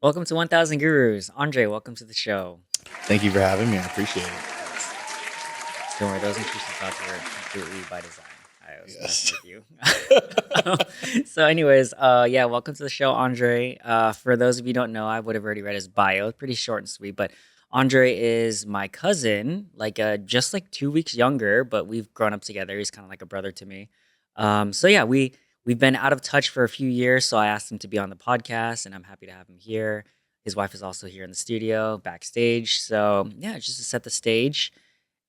Welcome to 1000 Gurus. Andre, welcome to the show. Thank you for having me. I appreciate it. Don't worry, those intrusive thoughts were completely by design. I was Yes. messing with you. Yeah, welcome to the show, Andre. For those of you who don't know, I would have already read his bio. Pretty short and sweet, but Andre is my cousin, just like 2 weeks younger, but we've grown up together. He's kind of like a brother to me. We've been out of touch for a few years, so I asked him to be on the podcast, and I'm happy to have him here. His wife is also here in the studio, backstage. So yeah, just to set the stage.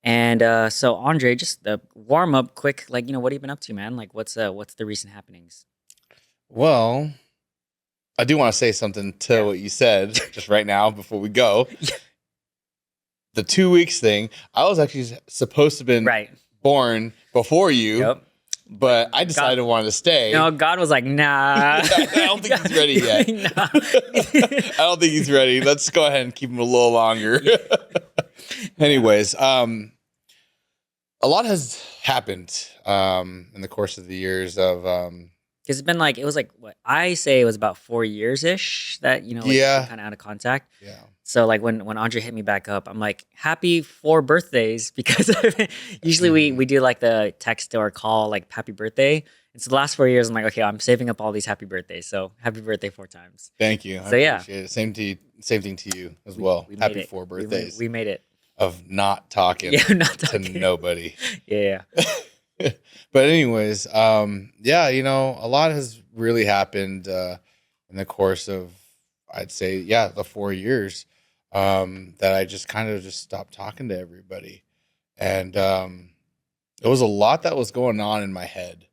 And Andre, just warm up quick. What have you been up to, man? What's the recent happenings? Well, I do want to say something to Yeah. what you said just right now before we go. The 2 weeks thing, I was actually supposed to have been Right. born before you, Yep. but I decided I wanted to stay. No, God was like, nah. I don't think he's ready yet. Nah. I don't think he's ready. Let's go ahead and keep him a little longer. Anyways, a lot has happened in the course of the years of Because it was like what I say it was about 4 years ish that Yeah. kind of out of contact. yeah. So when Andre hit me back up, I'm like, happy 4 birthdays because usually we do like the text or call like happy birthday. And so the last 4 years, I'm like, okay, I'm saving up all these happy birthdays. So happy birthday 4 times. Thank you. So, I yeah. appreciate it. Same thing to you as well. We made Happy it. 4 We made- birthdays We made it. of not talking Yeah, not to talking. nobody. Yeah. But anyways, a lot has really happened in the course of, I'd say, the 4 years that I just kind of just stopped talking to everybody. And there was a lot that was going on in my head.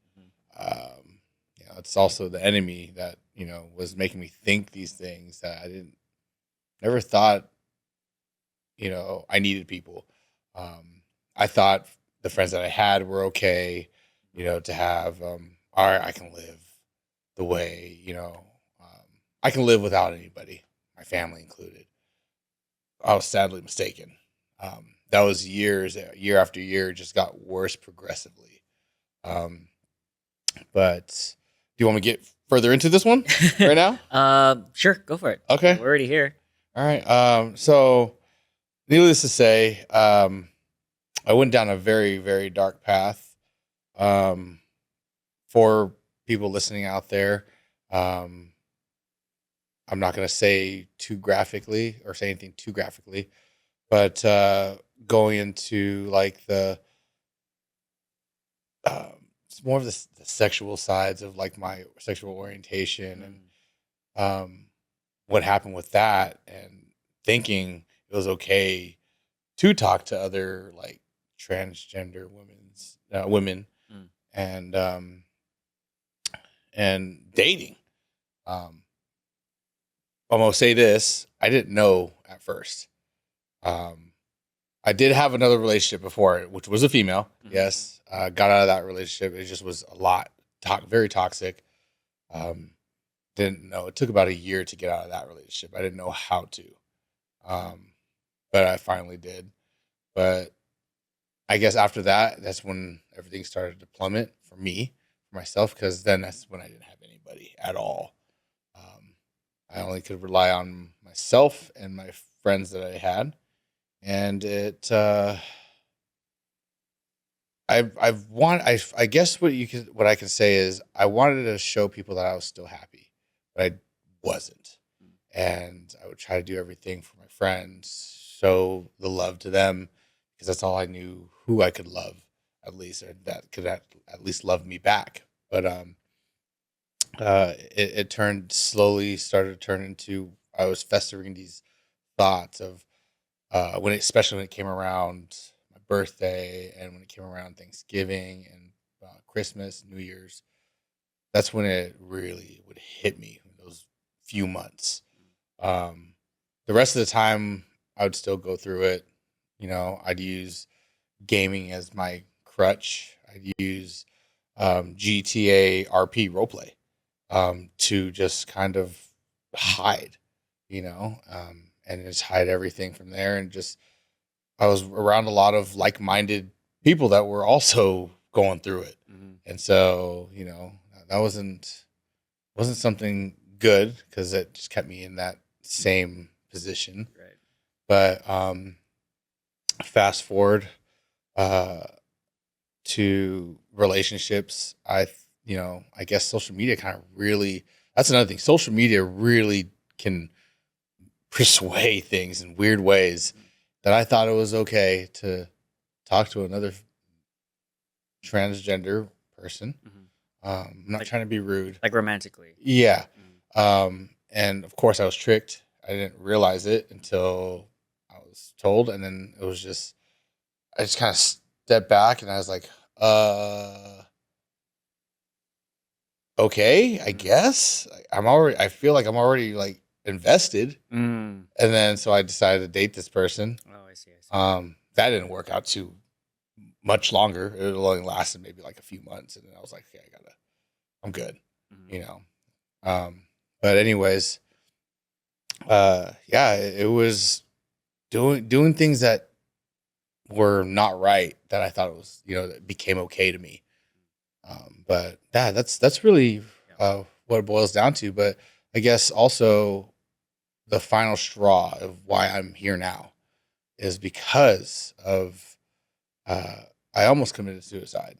It's also the enemy that, was making me think these things that never thought, I needed people. I thought the friends that I had were okay, to have, all right, I can live the way, I can live without anybody, my family included. I was sadly mistaken. That was year after year, just got worse progressively. But do you want me to get further into this one right now? Sure, go for it. Okay. We're already here. All right. So needless to say, I went down a very, very dark path. For people listening out there, I'm not going to say too graphically or say anything too graphically, but going into like it's more of the sexual sides of like my sexual orientation and what happened with that, and thinking it was okay to talk to other like transgender women Mm. and dating. I'm gonna say this: I didn't know at first. I did have another relationship before it, which was a female. Mhm. Yes, got out of that relationship. It just was a lot, very toxic. Didn't know. It took about a year to get out of that relationship. I didn't know how to, but I finally did. But I guess after that, that's when everything started to plummet for me, for myself, because then that's when I didn't have anybody at all. I only could rely on myself and my friends that I had, and I guess what I can say is I wanted to show people that I was still happy, but I wasn't, and I would try to do everything for my friends, show the love to them, because that's all I knew who I could love, at least, or that could at least love me back. But it started to turn into, I was festering these thoughts of especially when it came around my birthday and when it came around Thanksgiving and Christmas, New Year's. That's when it really would hit me, those few months. The rest of the time, I would still go through it. I'd use gaming as my crutch. I'd use GTA RP roleplay to just kind of hide, and just hide everything from there. And just, I was around a lot of like-minded people that were also going through it. Mhm. And so, that wasn't something good, because it just kept me in that same position. Right. But fast forward to relationships, I guess social media kind of really, that's another thing. Social media really can persuade things in weird ways that I thought it was okay to talk to another transgender person. Mhm. I'm not Like trying to be rude. like romantically. Yeah. Mm. And of course I was tricked. I didn't realize it until I was told. And then I just kind of stepped back and I was like, okay, I Mm. guess I feel like I'm already like invested. Mm. And then, so I decided to date this person. Oh, I see. I see. That didn't work out too much longer. It only lasted maybe like a few months. And then I was like, okay, I'm good, Mhm. you know? Um, but anyways, yeah, it was doing things that were not right that I thought it was, that became okay to me. But yeah, that's really Yeah. what it boils down to. But I guess also the final straw of why I'm here now is because of uh, I almost committed suicide.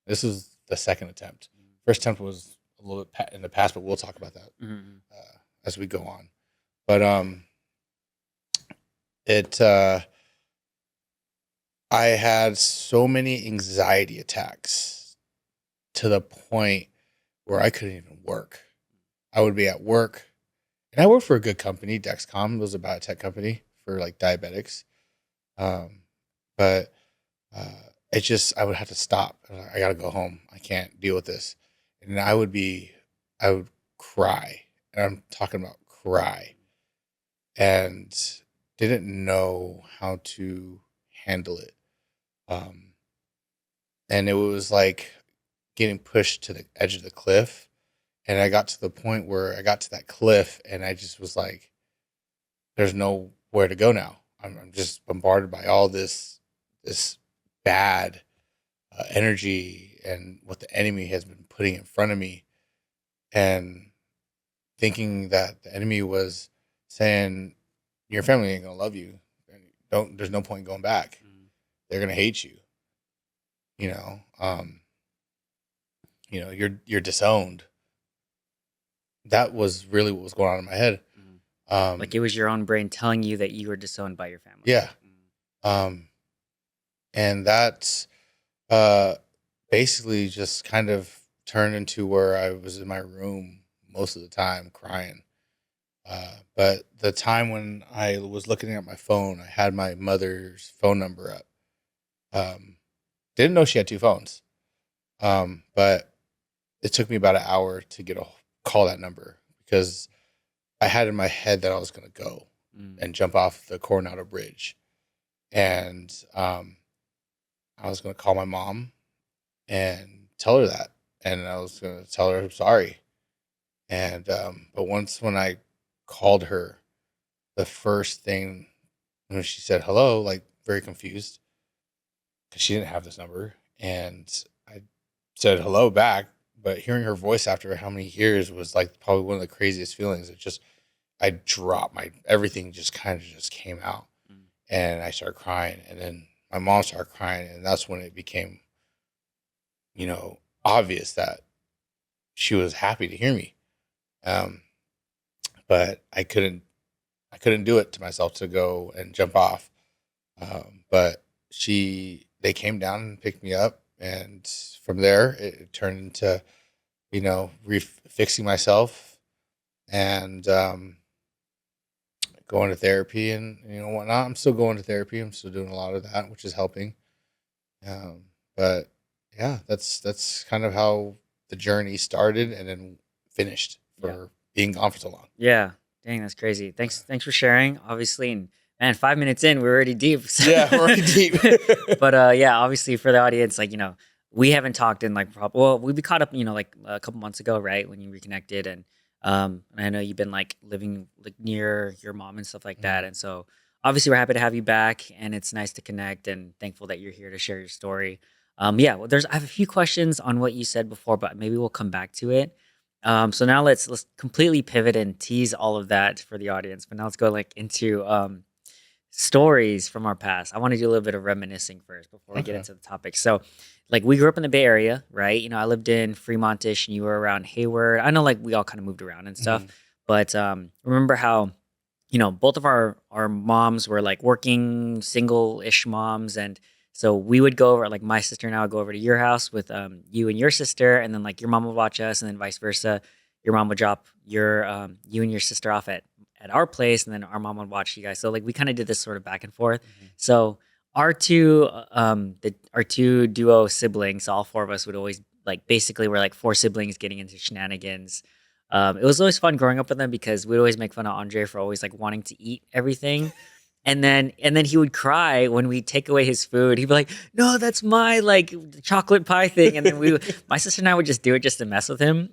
This was the second attempt. First attempt was a little bit in the past, but we'll talk about that Mhm. as we go on. But it I had so many anxiety attacks to the point where I couldn't even work. I would be at work, and I worked for a good company. Dexcom was a biotech company for like diabetics. Um, but it just I would have to stop. I got to go home. I can't deal with this, and I would cry, and I'm talking about cry, and didn't know how to handle it. Um, and it was like getting pushed to the edge of the cliff. And I got to the point where I got to that cliff and I just was like, there's nowhere to go now. I'm just bombarded by all this bad energy and what the enemy has been putting in front of me. And thinking that the enemy was saying, your family ain't going to love you. There's no point going back. Mhm. They're going to hate you. You know, you're disowned. That was really what was going on in my head. Mhm. Like Um, it was your own brain telling you that you were disowned by your family. yeah. Mm. Um, and that's uh, basically just kind of turned into where I was in my room most of the time crying. But the time when I was looking at my phone, I had my mother's phone number up. Um, didn't know she had two phones. But it took me about an hour to call that number because I had in my head that I was going to go Mm. and jump off the Coronado Bridge. And I was going to call my mom and tell her that. And I was going to tell her I'm sorry. And, but when I called her, the first thing when she said hello, like very confused because she didn't have this number. And I said hello back. But hearing her voice after how many years was like probably one of the craziest feelings. I dropped everything just kind of just came out Mm. and I started crying. And then my mom started crying. And that's when it became, obvious that she was happy to hear me. Um, but I couldn't do it to myself to go and jump off. But they came down and picked me up. And from there, it turned into, fixing myself and, going to therapy and, whatnot. I'm still going to therapy. I'm still doing a lot of that, which is helping. Um, but yeah, that's kind of how the journey started and then finished Yeah. for being gone for so long. Yeah. Dang, that's crazy. Thanks for sharing. Obviously, and man, 5 minutes in, we're already deep. Yeah, we're already deep. But yeah, obviously for the audience, like we haven't talked in like well, we caught up, like a couple months ago, right, when you reconnected, and I know you've been like living like near your mom and stuff like that, Mhm. and so obviously we're happy to have you back, and it's nice to connect, and thankful that you're here to share your story. Yeah, well, I have a few questions on what you said before, but maybe we'll come back to it. So now let's completely pivot and tease all of that for the audience. But now let's go like into stories from our past. I want to do a little bit of reminiscing first before we get Okay. into the topic. So, like we grew up in the Bay Area, right? You know, I lived in Fremontish, and you were around Hayward. I know, like we all kind of moved around and stuff, Mhm. but remember how both of our moms were like working single-ish moms, and so we would go over, like my sister and I would go over to your house with you and your sister, and then like your mom would watch us, and then vice versa. Your mom would drop your you and your sister off at our place, and then our mom would watch you guys. So like we kind of did this sort of back and forth. Mhm. So our two duo siblings, all four of us would always like basically we're like four siblings getting into shenanigans. It was always fun growing up with them because we'd always make fun of Andre for always like wanting to eat everything. And then he would cry when we take away his food. He'd be like, "No, that's my like chocolate pie thing." And then my sister and I would just do it just to mess with him.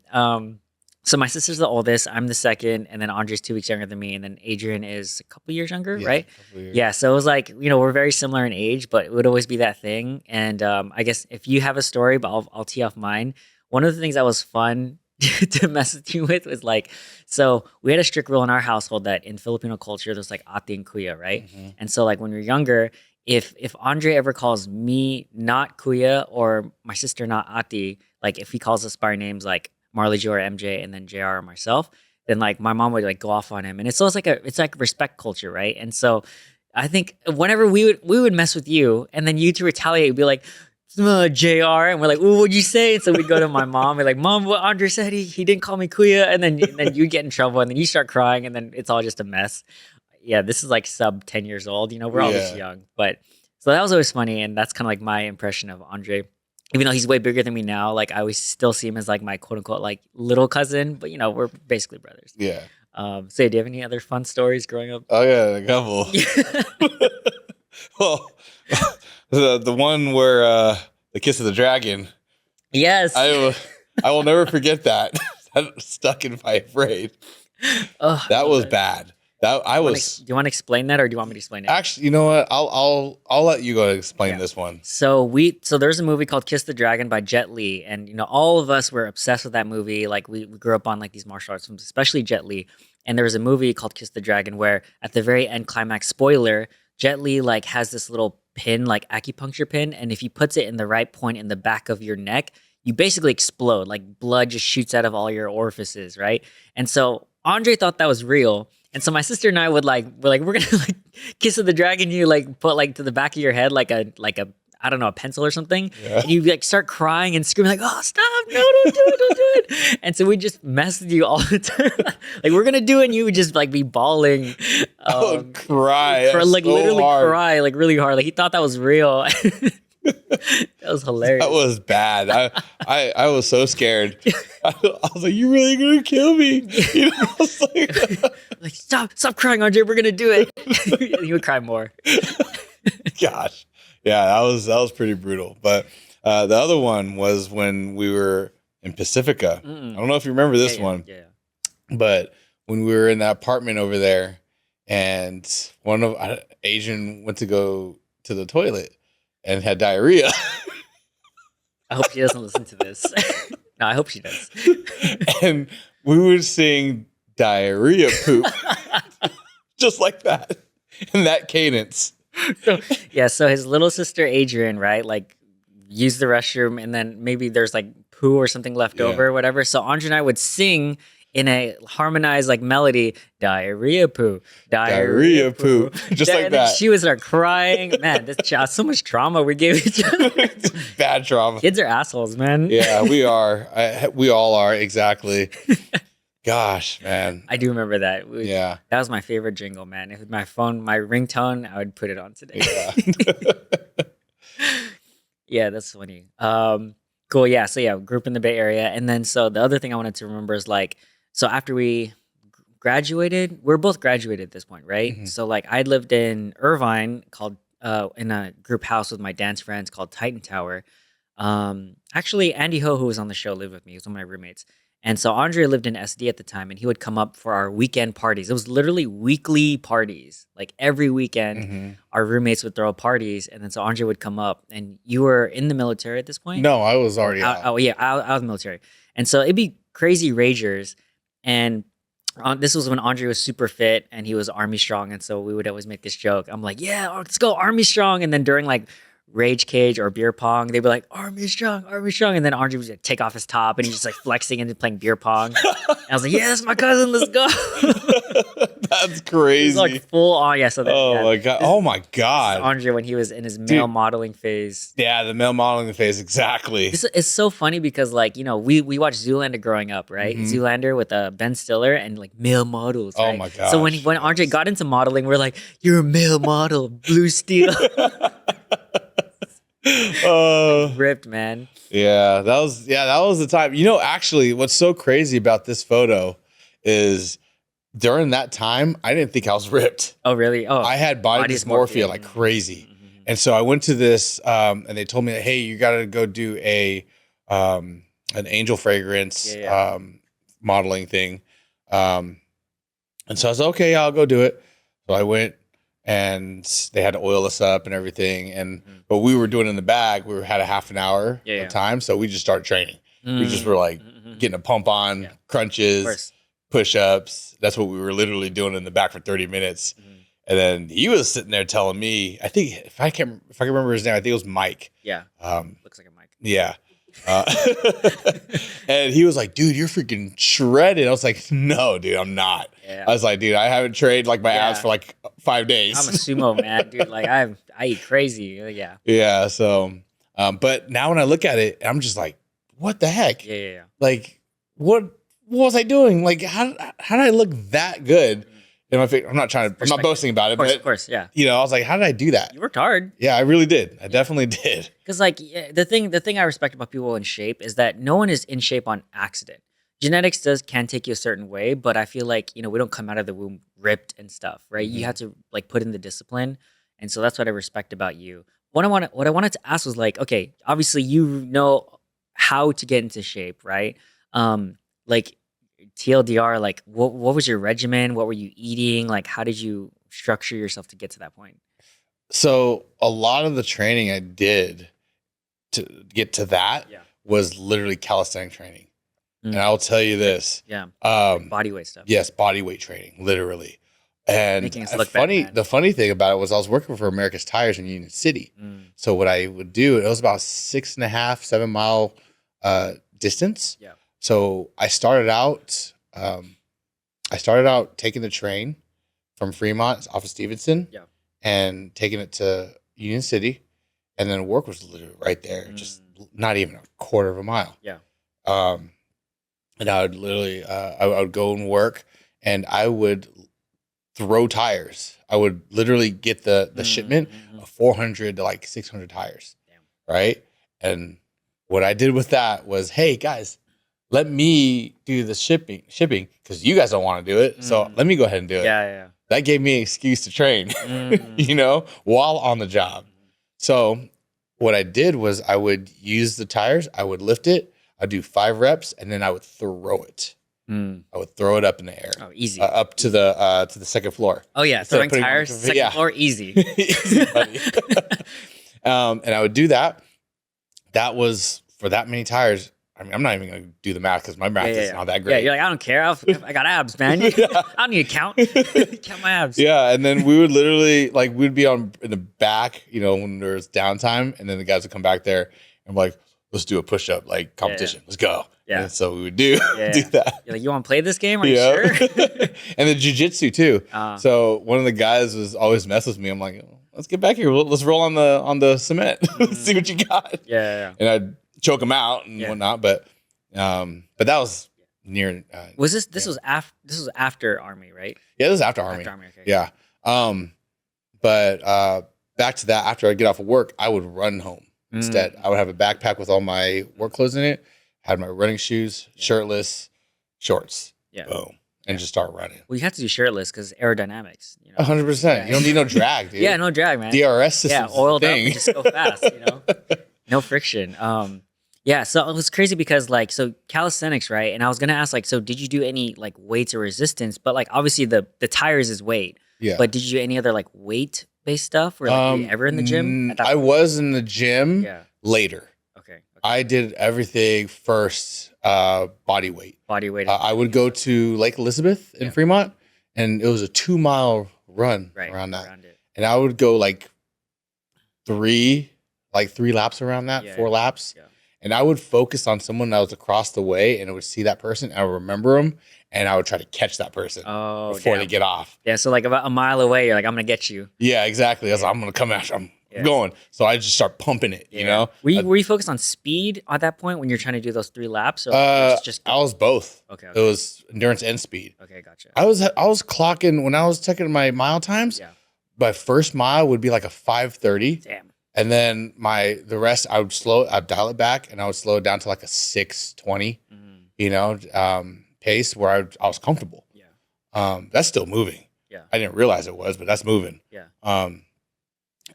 So my sister's the oldest, I'm the second, and then Andre's 2 weeks younger than me, and then Adrian is a couple years younger, Yeah, right? a couple years. Yeah, so it was like we're very similar in age, but it would always be that thing. And I guess if you have a story, but I'll tee off mine. One of the things that was fun to mess with you with was like, so we had a strict rule in our household that in Filipino culture there's like ate and kuya, right? Mhm. And so like when we were younger, if Andre ever calls me not kuya or my sister not ate, like if he calls us by our names like Marley Jo or MJ and then JR or myself, then like my mom would like go off on him. And it's like respect culture, right? And so I think whenever we would mess with you and then you to retaliate, would be like, JR, and we're like, "Ooh, what'd you say?" And so we go to my mom. We're like, "Mom, what Andre said, he didn't call me kuya," and then you get in trouble, and then you start crying, and then it's all just a mess. Yeah, this is like sub 10 years old. We're all this Yeah. young, but so that was always funny, and that's kind of like my impression of Andre. Even though he's way bigger than me now, like I always still see him as like my quote unquote like little cousin, but we're basically brothers. Yeah. So do you have any other fun stories growing up? Oh yeah, a couple. Well, the one where the kiss of the dragon. Yes. I will never forget that. That stuck in my brain. Oh, That was bad. That I Do was you want to explain that, or do you want me to explain it? actually. You know what? I'll let you go and explain Yeah. this one. So there's a movie called Kiss the Dragon by Jet Li, and all of us were obsessed with that movie. Like we grew up on like these martial arts films, especially Jet Li. And there was a movie called Kiss the Dragon where at the very end climax, spoiler, Jet Li like has this little pin, like acupuncture pin, and if he puts it in the right point in the back of your neck, you basically explode. Like blood just shoots out of all your orifices, right? And so Andre thought that was real. And so my sister and I we're gonna like kiss of the dragon you, like put like to the back of your head like a I don't know, a pencil or something. Yeah. And you like start crying and screaming like, "Oh, stop, no, don't do it, don't do it." And so we just mess with you all the time. Like we're gonna do it, and you would just like be bawling. I would cry like so literally hard. cry like really hard. Like he thought that was real. That was hilarious. That was bad. I was so scared. I was like, "You really gonna kill me?" I was like, Like stop crying, Andre, we're gonna do it. And he would cry more. gosh, yeah, that was pretty brutal. But the other one was when we were in Pacifica. I don't know if you remember this one, Yeah. but when we were in that apartment over there, and one of Asian went to go to the toilet and had diarrhea. I hope she doesn't listen to this. No, I hope she does. And we would sing diarrhea poop just like that in that cadence. So his little sister Adrian, right? Like used the restroom, and then maybe there's like poo or something left Yeah. over or whatever. So Andre and I would sing in a harmonized like melody, diarrhea poo, Diarrhea poop. Just like and then that. she would start crying. Man, this child, so much trauma we gave each other. Bad trauma. Kids are assholes, man. Yeah, we are. We all are. Exactly. Gosh, man. I do remember that. Yeah. That was my favorite jingle, man. If my phone, my ringtone, I would put it on today. Yeah. Yeah, that's funny. Cool. Yeah. So yeah, grew up in the Bay Area, and then so the other thing I wanted to remember is like, so after we graduated, we're both graduated at this point, right? Mhm. So like, I lived in Irvine, called in a group house with my dance friends called Titan Tower. Actually, Andy Ho, who was on the show, lived with me. He was one of my roommates, And so Andre lived in SD at the time, and he would come up for our weekend parties. It was literally weekly parties. Like every weekend, our roommates would throw parties, and then so Andre would come up. And you were in the military at this point? No, I was already out. Oh yeah, out of the military. And so it'd be crazy ragers. And this was when Andre was super fit and he was Army strong. And so we would always make this joke. I'm like, yeah, let's go Army strong. And then during like Rage Cage or beer pong, they'd be like, Army strong, Army strong. And then Andre would take off his top and he's just like flexing and playing beer pong. And I was like, yeah, that's my cousin, let's go. That's crazy. He's like full on. Yeah. So my God. Oh my God. Andre when he was in his male modeling phase. Yeah, the male modeling phase. Exactly. It's so funny because like, you know, we watched Zoolander growing up, right? Zoolander with Ben Stiller and like male models. Right? Oh my God. So when Andre got into modeling, we're like, you're a male model, Blue Steel. Ripped, man. Yeah, that was the time. You know, actually, what's so crazy about this photo is during that time, I didn't think I was ripped. Oh, really? Oh, I had body dysmorphia like crazy. And so I went to this, and they told me, hey, you got to go do an angel fragrance modeling thing. And so I was like, okay, I'll go do it. So I went, and they had to oil us up and everything. But we were doing it in the bag. We had a half an hour of time. So we just started training. We just were like getting a pump on, crunches, push-ups. That's what we were literally doing in the back for 30 minutes. And then he was sitting there telling me, I think if I can remember his name, I think it was Mike. Yeah. Looks like a Mike. Yeah. And he was like, dude, you're freaking shredded. I was like, no, dude, I'm not. Yeah. I was like, dude, I haven't trained like my abs for like 5 days. I'm a sumo man, dude. Like I eat crazy. Yeah. Yeah. So, but now when I look at it, I'm just like, what the heck? Yeah. Like, what was I doing? Like, how did I look that good? In my face? I'm not boasting about it, but of course, yeah. You know, I was like, how did I do that? You worked hard. Yeah, I really did. I definitely did. Because like the thing I respect about people in shape is that no one is in shape on accident. Genetics can take you a certain way, but I feel like, you know, we don't come out of the womb ripped and stuff, right? You have to like put in the discipline. And so that's what I respect about you. What I wanted to ask was like, okay, obviously you know how to get into shape, right? Like TLDR, like what was your regimen? What were you eating? Like how did you structure yourself to get to that point? So a lot of the training I did to get to that was literally calisthenic training. And I'll tell you this. Yeah. Like body weight stuff. Yes, body weight training, literally. And making us look bad, the funny thing about it was I was working for America's Tires in Union City. So what I would do, it was about 6.5, 7 mile distance. Yeah. So I started out taking the train from Fremont off of Stevenson and taking it to Union City. And then work was literally right there, just not even a quarter of a mile. Yeah. And I would literally, I would go and work and I would throw tires. I would literally get the shipment of 400 to like 600 tires. Damn. Right. And what I did with that was, hey guys, let me do the shipping because you guys don't want to do it. So let me go ahead and do it. Yeah. That gave me an excuse to train, you know, while on the job. So what I did was I would use the tires. I would lift it. I'd do 5 reps and then I would throw it. I would throw it up in the air. Oh, easy. Up to the second floor. Oh yeah. Throwing tires, second floor, easy. Easy, buddy. And I would do that. That was for that many tires. I mean, I'm not even going to do the math because my math is not that great. Yeah, you're like, I don't care. I got abs, man. I don't need to count. Count my abs. Yeah, and then we would literally, like, we'd be in the back, you know, when there was downtime, and then the guys would come back there and be like, let's do a push-up, like, competition. Let's go. Yeah. And so we would do that. You're like, you want to play this game? Are you sure? And the jiu-jitsu, too. So one of the guys was always mess with me. I'm like, let's get back here. Let's roll on the cement. Let's see what you got. Yeah. And I'd choke them out and whatnot, but that was near. Was this was after Army, right? Yeah, this was after Army. After Army, okay. Yeah. But back to that, after I get off of work, I would run home instead. I would have a backpack with all my work clothes in it, had my running shoes, shirtless, shorts. Yeah. Boom. And just start running. Well, you have to do shirtless because aerodynamics. 100%. You don't need no drag, dude. Yeah, no drag, man. DRS system. Yeah, oiled up and just go fast, you know? No friction. Yeah, so it was crazy because like so calisthenics, right? And I was gonna ask like, so did you do any like weights or resistance? But like obviously the tires is weight. Yeah. But did you do any other like weight based stuff? Or like were you ever in the gym at that I point? was in the gym Yeah. later. Okay. Okay. I did everything first, body weight. Body weight. I would go to Lake Elizabeth in Yeah. Fremont, and it was a 2 mile run Right. around that. Around it. And I would go like three, three laps around that, Yeah. 4 laps. Yeah. And I would focus on someone that was across the way, and I would see that person. I would remember them, and I would try to catch that person Oh, before they damn. get off. Yeah. So like about a mile away, you're like, I'm gonna get you. Yeah, exactly. I was Yeah. like, I'm gonna come after. I'm Yeah. going. So I just start pumping it. You Yeah. know. Were you focused on speed at that point when you're trying to do those 3 laps? Or just I was both. okay. It was endurance and speed. Okay, gotcha. I was clocking when I was checking my mile times. Yeah. My first mile would be like a 5:30. Damn. And then the rest I'd dial it back, and I would slow it down to like a 6:20, pace where I was comfortable. Yeah. That's still moving. Yeah. I didn't realize it was, but that's moving. Yeah.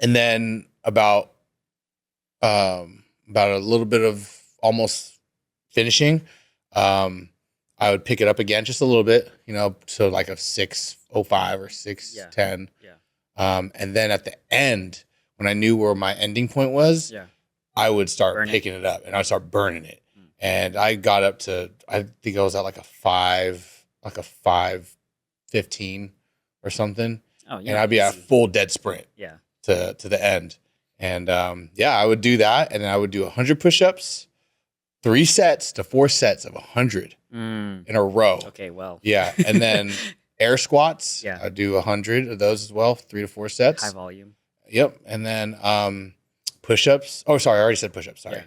And then about a little bit of almost finishing, I would pick it up again just a little bit, so like a 6:05 or 6:10. Yeah. And then at the end, when I knew where my ending point was, Yeah. I would start Burn it. picking it up, and I would start burning it. And I got up to, I think I was at like a 5:15 or something. Oh, yeah. And I'd be at a easy. full dead sprint Yeah. to the end. And I would do that. And then I would do 100 push-ups, 3 sets to 4 sets of 100 in a row. Okay, well. Yeah. And then air squats. Yeah. I'd do 100 of those as well, 3 to 4 sets. High volume. Yep. And then push-ups. Oh, sorry. I already said push-ups. Sorry.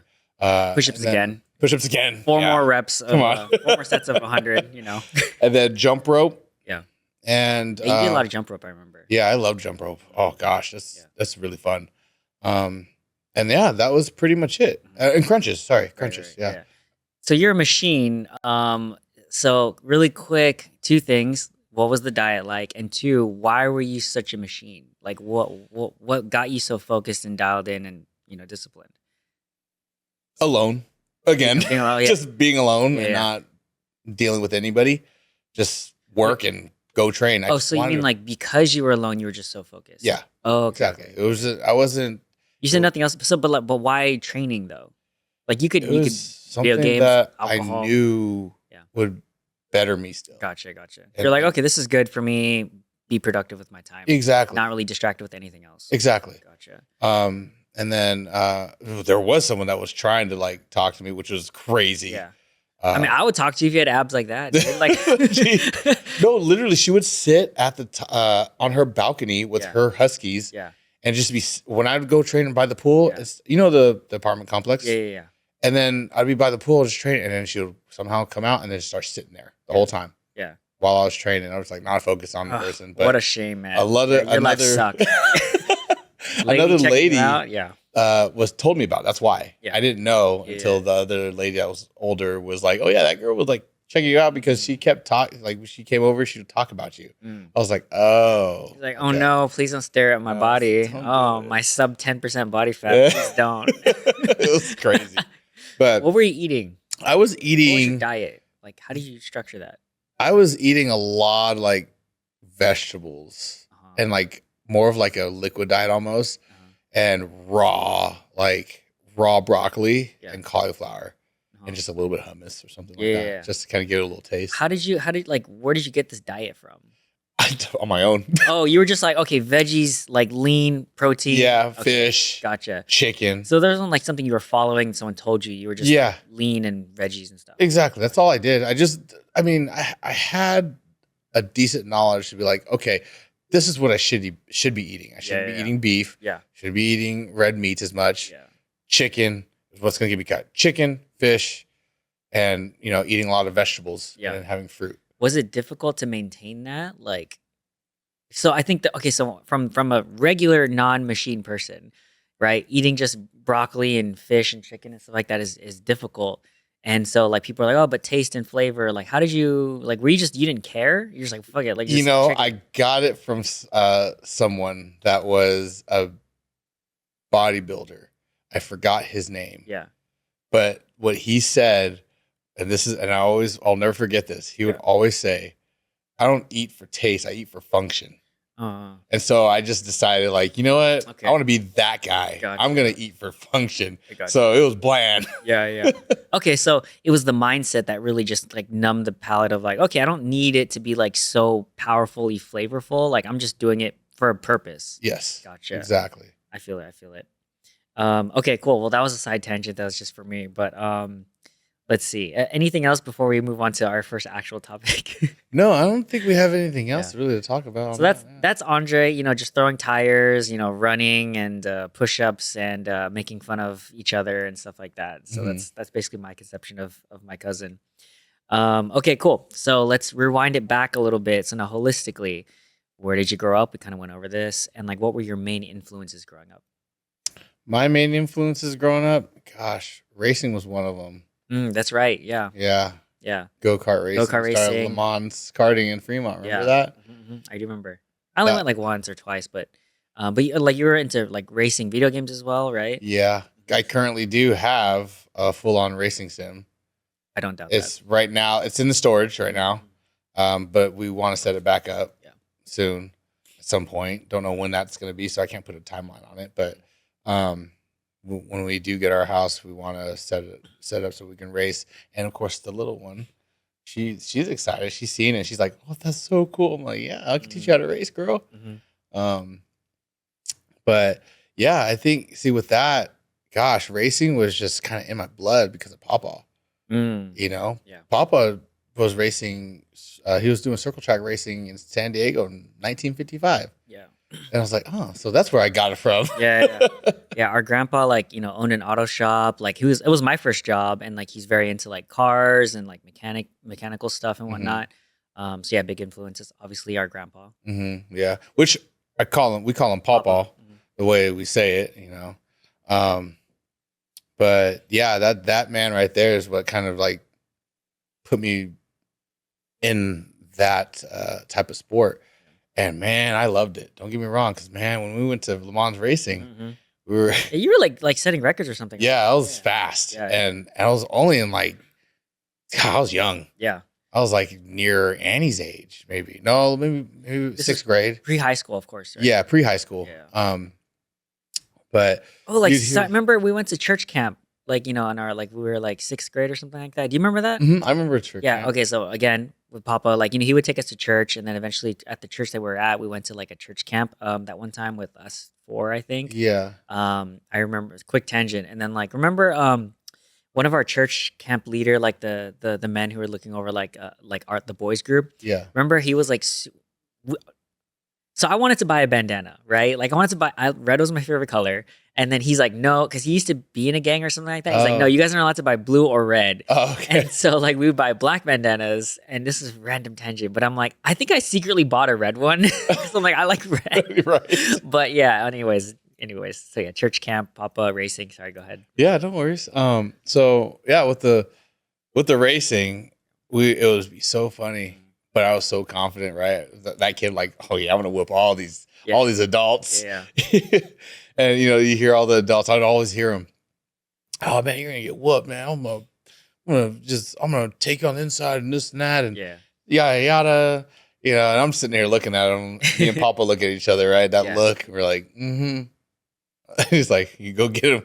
Push-ups again. Push-ups again. 4 Yeah. more reps. Come on. 4 more sets of 100, And then jump rope. Yeah. And You did a lot of jump rope, I remember. yeah, I love jump rope. Oh gosh, that's really fun. And yeah, that was pretty much it. And crunches. Sorry, crunches. Right, yeah. So you're a machine. So really quick, 2 things. What was the diet like? And 2, why were you such a machine? Like what got you so focused and dialed in and, disciplined? Alone again. Being alone, yeah. Just being alone and Yeah. not dealing with anybody. Just work and go train. So you mean like because you were alone, you were just so focused? Yeah. Oh, okay. Exactly. It was. I wasn't. You said nothing else. So, but why training though? Like you could It was video something games, that alcohol. I knew Yeah. would better me still. Gotcha. And- You're like, okay, this is good for me. Be productive with my time. Exactly. Not really distracted with anything else. Exactly. Gotcha. And then there was someone that was trying to like talk to me, which was crazy. Yeah. I mean, I would talk to you if you had abs like that. Dude. Like, No, literally, she would sit at on her balcony with Yeah. her huskies, yeah. and just be when I would go training by the pool. Yeah. It's, the apartment complex, Yeah. and then I'd be by the pool just training, and then she would somehow come out and then just start sitting there the whole time Yeah. while I was training. I was like not focused on the person, but What a shame, man. Your life sucks. another check you lady out, yeah. was told me about. That's why Yeah. I didn't know Yeah. until the other lady that was older was like, "Oh yeah, that girl was like checking you out because she kept talking. Like when she came over, she would talk about you." I was like, "Oh." He's like, oh okay. no, please don't stare at my body. don't do Oh, it. my sub 10% body fat. Please don't. It was crazy. But What were you eating? I was What was your eating. diet? Like, how did you structure that? I was eating a lot like vegetables Uh-huh. and like more of like a liquid diet almost, and raw broccoli Yeah. and cauliflower. Uh-huh. And just a little bit of hummus or something like Yeah. that, just to kind of get a little taste. Where did you get this diet from? On my own. Oh, you were just like, okay, veggies, like lean protein. Yeah, Okay, fish, Gotcha. chicken. So there wasn't like something you were following. Someone told you were just Yeah, lean and veggies and stuff. exactly. That's all I did. I had a decent knowledge to be like, okay, this is what I should be eating. I shouldn't be Yeah. eating beef. Yeah. Should be eating red meats as much. Yeah. Chicken is what's going to get me cut. Chicken, fish, and eating a lot of vegetables Yeah. and having fruit. Was it difficult to maintain that? Like, so I think that, okay, so from a regular non-machine person, right, eating just broccoli and fish and chicken and stuff like that is difficult. And so like people are like, oh, but taste and flavor, like how did you, like were you didn't care? You're just like, fuck it, like just chicken. I got it from someone that was a bodybuilder. I forgot his name. Yeah. But what he said, and I'll never forget this. He would always say, I don't eat for taste, I eat for function. And so I just decided, like, you know what? Okay. I want to be that guy. Gotcha. I'm going to eat for function. Gotcha. So it was bland. Yeah. Okay, so it was the mindset that really just like numbed the palate of like, okay, I don't need it to be like so powerfully flavorful. Like I'm just doing it for a purpose. Yes. Gotcha. Exactly. I feel it. Okay, cool. Well, that was a side tangent. That was just for me. But let's see. Anything else before we move on to our first actual topic? No, I don't think we have anything else really to talk about. So that's Andre, just throwing tires, running and push-ups and making fun of each other and stuff like that. So that's basically my conception of my cousin. Okay, cool. So let's rewind it back a little bit. So now holistically, where did you grow up? We kind of went over this. And like, what were your main influences growing up? My main influences growing up, gosh, racing was one of them. That's right. Yeah. Yeah. Go-kart racing. Started Le Mans karting in Fremont. Remember that? I do remember. I only went like once or twice, but you were into like racing video games as well, right? Yeah. I currently do have a full-on racing sim. I don't doubt that. Right now, it's in the storage right now. But we want to set it back up soon at some point. Don't know when that's going to be, so I can't put a timeline on it. But when we do get our house, we want to set up so we can race. And of course, the little one, she's excited. She's seen it. She's like, "Oh, that's so cool!" I'm like, "Yeah, I can teach you how to race, girl." But yeah, I think with that, gosh, racing was just kind of in my blood because of Papa. Papa was racing. He was doing circle track racing in San Diego in 1955. Yeah. And I was like, oh, so that's where I got it from. Yeah. Our grandpa, owned an auto shop. Like it was my first job, and like he's very into like cars and like mechanical stuff and whatnot. So yeah, big influences. Obviously, our grandpa. Yeah, which we call him Papa, the way we say it, But yeah, that man right there is what kind of like put me in that type of sport. And man, I loved it. Don't get me wrong, because man, when we went to Le Mans racing, we were you were like setting records or something. Yeah, I was fast, and I was only in I was young. Yeah, I was like near Annie's age, maybe. No, maybe sixth grade, pre-high school, of course. Right? Yeah, pre-high school. Yeah. But I remember we went to church camp. In our we were sixth grade or something like that. Do you remember that? I remember church. Yeah. Okay. So again, with Papa, he would take us to church, and then eventually at the church that we were at, we went to a church camp. That one time with us four, I think. Yeah. I remember. Quick tangent, and then remember one of our church camp leader, the men who were looking over the boys group. Yeah. Remember he was so I wanted to buy a bandana, right? Red was my favorite color. And then he's like, no, because he used to be in a gang or something like that. He's like, no, you guys aren't allowed to buy blue or red. Oh, okay. And so we would buy black bandanas, and this is random tangent, but I'm like, I think I secretly bought a red one. Because I'm like, I like red. Right. But yeah, anyways. So yeah, church camp, Papa racing. Sorry, go ahead. Yeah, don't worry. So yeah, with the racing, it was so funny. But I was so confident, right? That kid, oh yeah, I'm gonna whoop all these adults. Yeah. And you hear all the adults. I'd always hear them. Oh man, you're gonna get whooped, man. I'm gonna take you on the inside and this and that and yada yada. And I'm sitting here looking at him. Me and Papa look at each other, right? That look. We're like, He's like, you go get him,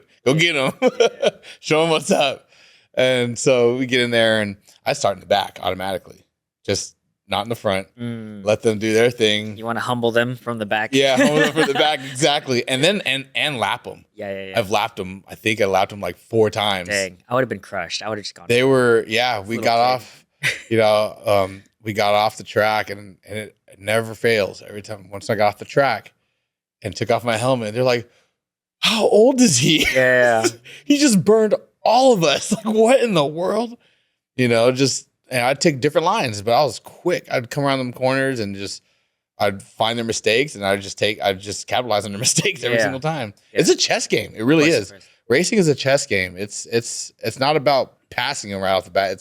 show him what's up. And so we get in there, and I start in the back automatically, just not in the front. Let them do their thing. You want to humble them from the back. Yeah, humble them from the back, exactly. And then and lap them. Yeah. I've lapped them. I think I lapped them 4 times. Dang, I would have been crushed. I would have just gone. They were, we got off. We got off the track, and it never fails. Every time, once I got off the track and took off my helmet, they're like, "How old is he?" Yeah, he just burned all of us. What in the world? And I'd take different lines, but I was quick. I'd come around them corners and I'd find their mistakes, and I'd just capitalize on their mistakes every single time. Yeah. It's a chess game. It really is. Racing is a chess game. It's not about passing them right off the bat.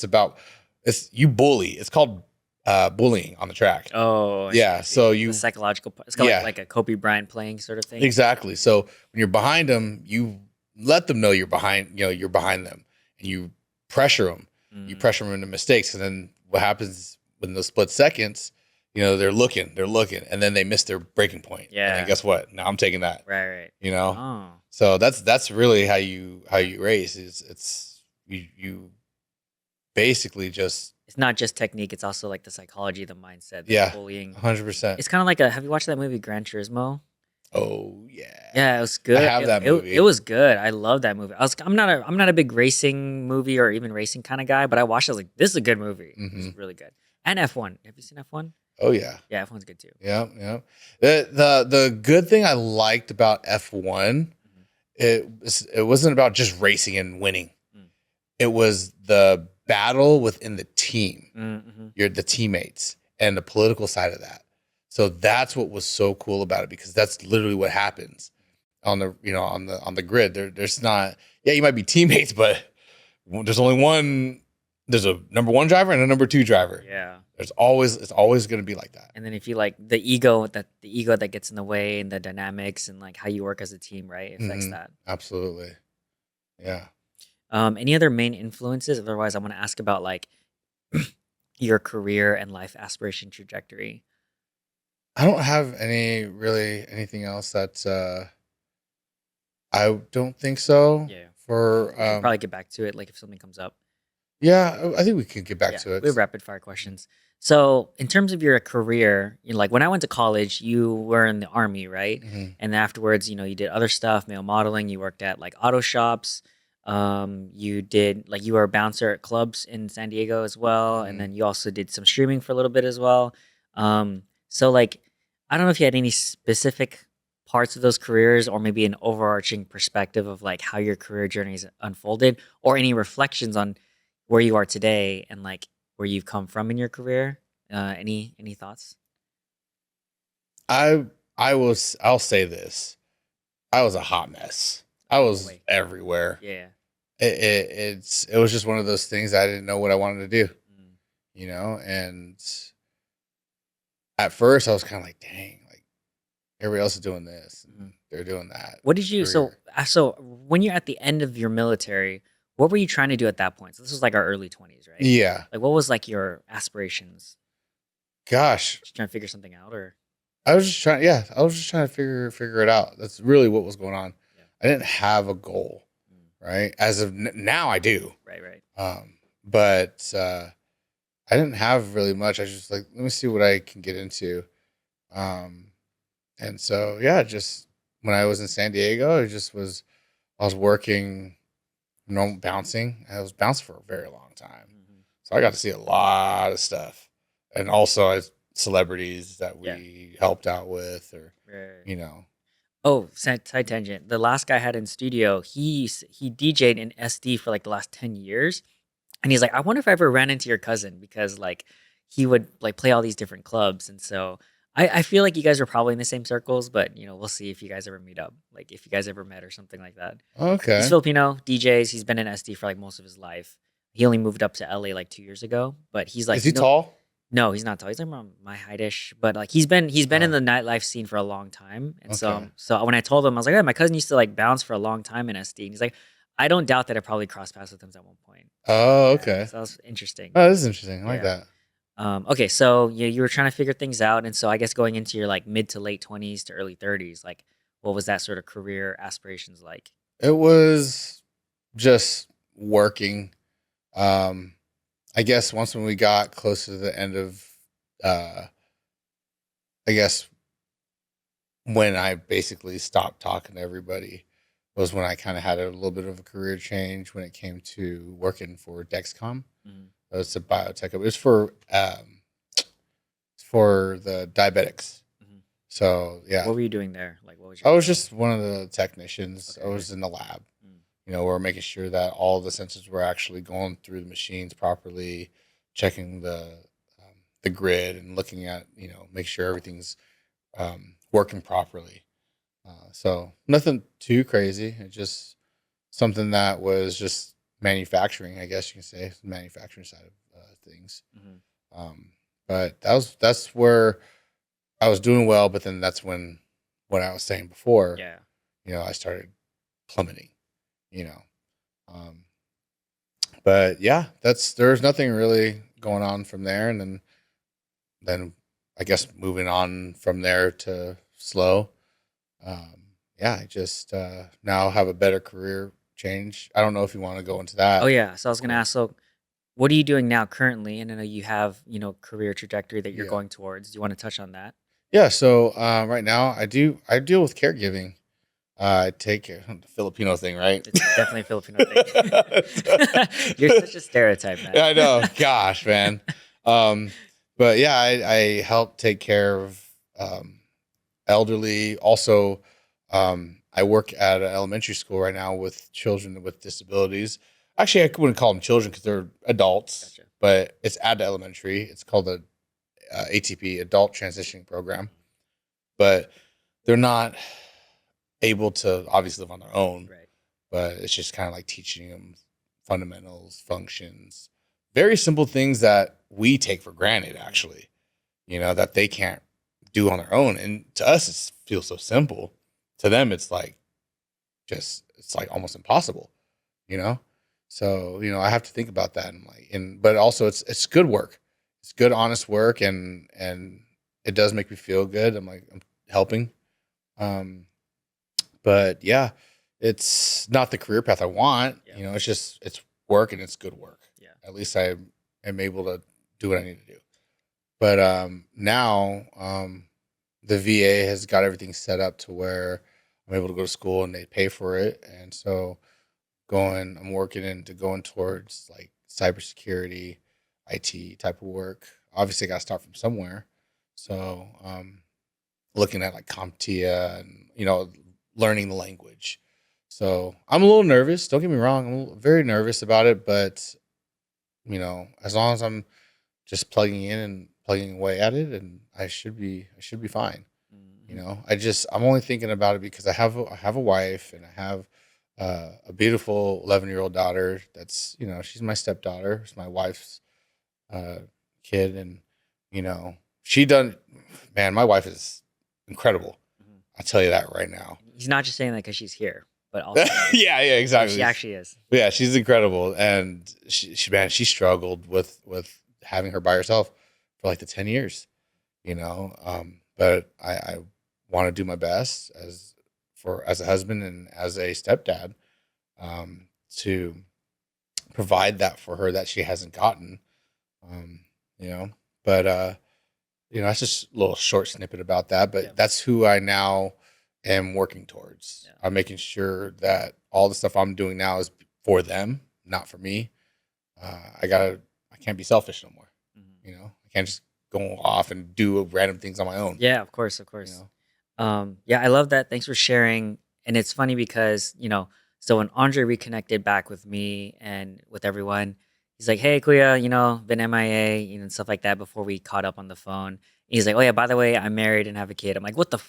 It's you bully. It's called bullying on the track. Oh, yeah. So the psychological part. It's kind of like a Kobe Bryant playing sort of thing. Exactly. So when you're behind them, you let them know you're behind. You're behind them. and you pressure them. You Mm. pressure them into mistakes, and then what happens in those split seconds? They're looking, and then they miss their breaking point, and then Yeah. guess what? Now I'm taking that. Right. Right. You know, Oh. so that's really how you race. Is it's you basically just It's not just technique. It's also like the psychology, the mindset, the yeah, bullying. 100%. It's kind of like a. Have you watched that movie Gran Turismo? Oh yeah, Yeah, it was I good. have that It movie. was good. I love that movie. I'm not a big racing movie or even racing kind of guy, but I watched it. I was like, this is a good movie. Hmm. It's really good. And F1. Have you seen F1? Oh yeah. Yeah, F1's good too. Yeah, yeah. The good thing I liked about F1, Mhm. it wasn't about just racing and winning. Mm. It was the battle within the team, Mm-hmm. the teammates, and the political side of that. So that's what was so cool about it, because that's literally what happens on the on the grid. There's not, yeah, you might be teammates, but there's only one. There's a number one driver and a number two driver. Yeah. It's always going to be like that. And then if you like the ego that gets in the way and the dynamics and like how you work as a team, right? It affects Hmm. that. Absolutely. Yeah. Any other main influences? Otherwise, I want to ask about like your career and life aspiration trajectory. I don't have anything else that I don't think so. Yeah. For We could probably get back to it like if something comes up. yeah, I think we can get back Yeah, to we have it. rapid fire questions. So, in terms of your career, like when I went to college, you were in the army, right? Hmm. And then afterwards, you did other stuff, male modeling. You worked at like auto shops. You did like you were a bouncer at clubs in San Diego as well, and Hmm. then you also did some streaming for a little bit as well. So like, I don't know if you had any specific parts of those careers, or maybe an overarching perspective of like how your career journeys unfolded, or any reflections on where you are today and like where you've come from in your career. Any thoughts? I I'll say this. I was a hot mess. I Oh was wait, everywhere. yeah. It was just one of those things I didn't know what I wanted to do, Mm. and at first I was kind of like, dang, like everybody else is doing this and Mhm. they're doing that What in did their you career. so when you're at the end of your military, what were you trying to do at that point? So this was like our early 20s, right? Yeah. Like what was like your aspirations? Gosh, Just trying to figure something out or I was just trying to figure it out. That's really what was going on. yeah. I didn't have a goal, Mm. right? As of now, I do. Right, right. But I didn't have really much. I was just like, let me see what I can get into. Um, and so yeah, just when I was in San Diego, I was working normal bouncing. I was bouncing for a very long time, Hmm. so I got to see a lot of stuff, and also celebrities that Yeah. we helped out with, or Right. you know. Oh, side tangent. The last guy I had in studio, he DJ'd in SD for like the last 10 years. And he's like, I wonder if I ever ran into your cousin because like he would like play all these different clubs. And so I feel like you guys are probably in the same circles, but we'll see if you guys ever meet up. Like if you guys ever met or something like that. He's Okay, Filipino, DJs, he's been in SD for like most of his life. He only moved up to LA like 2 years ago, but he's is like, he tall? no, he's not tall. He's like around my heightish, but like he's been in Uh, the nightlife scene for a long time. And so okay. so when I told him, I was like, yeah, my cousin used to like bounce for a long time in SD. And he's like, I don't doubt that I probably crossed paths with him at one point. Oh, Yeah, okay. so that was interesting. Oh, this is interesting. I like Yeah. that. Okay, so you were trying to figure things out, and so I guess going into your like mid to late 20s to early 30s, like what was that sort of career aspirations like? It was just working. Um, I guess once when we got close to the end of, uh, I guess when I basically stopped talking to everybody was when I kind of had a little bit of a career change when it came to working for Dexcom. Mhm. It's a biotech. It was for the diabetics. Mhm. So yeah, What were you doing there? Like what was I your was just one of the technicians. I okay? was in the lab. Mm. We're making sure that all the sensors were actually going through the machines properly, checking the grid and looking at make sure everything's working properly. So nothing too crazy. It's just something that was just manufacturing, I guess you can say, the manufacturing side of things. Mhm. Um, but that's where I was doing well. But then that's when what I was saying before, Yeah. I started plummeting. You know, um, But yeah, there's nothing really going on from there. And then I guess moving on from there to slow. Um, yeah, I just now have a better career change. I don't know if you want to go into Oh that. yeah. So I was gonna Cool. ask, so what are you doing now currently? And I know you have, career trajectory that you're Yeah. going towards. Do you want to touch on that? Yeah. So right now I deal with caregiving. I take care the Filipino thing, right? It's definitely a Filipino thing. You're such a stereotype, man. I know. Gosh, man. Um, but yeah, I help take care of um, elderly. Also, I work at an elementary school right now with children with disabilities. Actually, I wouldn't call them children because they're adults, Gotcha. but it's at the elementary. It's called the ATP, Adult Transitioning Program. But they're not able to obviously live on their own, Right. but it's just kind of like teaching them fundamentals, functions, very simple things that we take for granted, actually, that they can't do on their own. And to us, it feels so simple. To them, it's like it's like almost impossible, you know? So, I have to think about that. But also it's good work. It's good, honest work. And it does make me feel good. I'm helping. Um, but yeah, it's not the career path I want. Yeah. It's work and it's good work. Yeah. At least I am able to do what I need to do. But now the VA has got everything set up to where I'm able to go to school and they pay for it. And so I'm working into going towards like cybersecurity, IT type of work. Obviously, I got to start from somewhere. So looking at like CompTIA and learning the language. So I'm a little nervous. Don't get me wrong. Very nervous about it, but as long as I'm just plugging in and plugging away at it, and I should be fine. Mhm. I'm only thinking about it because I have a wife and I have a beautiful 11-year-old daughter. That's she's my stepdaughter. It's my wife's uh, kid, and she done. Man, my wife is incredible. Mhm. I'll tell you that right now. He's not just saying that because she's here, but also Yeah, she exactly. actually is. Yeah, she's incredible, and she struggled with having her by herself for like the 10 years, But I want to do my best as a husband and as a stepdad, to provide that for her that she hasn't gotten, um, you know. But that's just a little short snippet about that. Yeah. But that's who I now am working towards. Yeah. I'm making sure that all the stuff I'm doing now is for them, not for me. I can't be selfish no more. Mhm. I can't just go off and do random things on my own. Yeah, of course, of You course. know? Yeah, I love that. Thanks for sharing. And it's funny because, so when Andre reconnected back with me and with everyone, he's like, "Hey, Kuya, been MIA, and stuff like that before we caught up on the phone." He's like, "Oh yeah, by the way, I'm married and have a kid." I'm like, "What the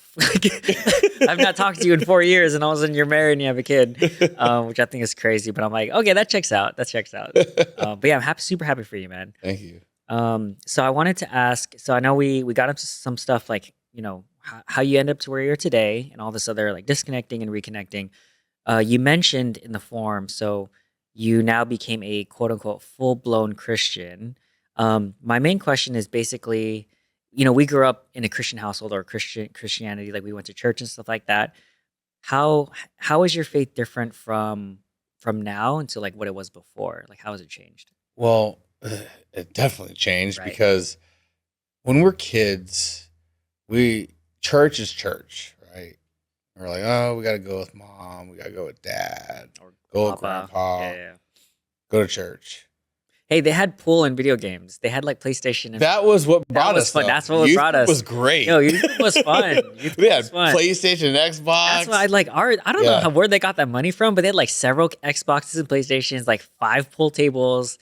I've not talked to you in 4 years, and all of a sudden you're married and you have a kid," which I think is crazy. But I'm like, okay, that checks out. That checks out. But yeah, I'm super happy for you, man. Thank you. So I wanted to ask. So I know we got into some stuff like how you end up to where you're today, and all this other like disconnecting and reconnecting. You mentioned in the form, so you now became a quote unquote full blown Christian. My main question is basically, we grew up in a Christian household or Christianity, like we went to church and stuff like that. How how is your faith different from now until like what it was before? Like how has it changed? Well, it definitely changed Right. because when we're kids, church is church, right? We're like, oh, we got to go with mom, we got to go with dad, Or go with Papa. Yeah, grandpa, yeah. go to church. Hey, they had pool and video games. They had like PlayStation and That was what that brought was us, fun. though. That's what Youth brought group us. was great. Yo, youth group was fun. Youth We group had was fun. PlayStation, Xbox. That's why I like our. I don't know Yeah. where they got that money from, but they had like several Xboxes and PlayStations, like 5 pool tables.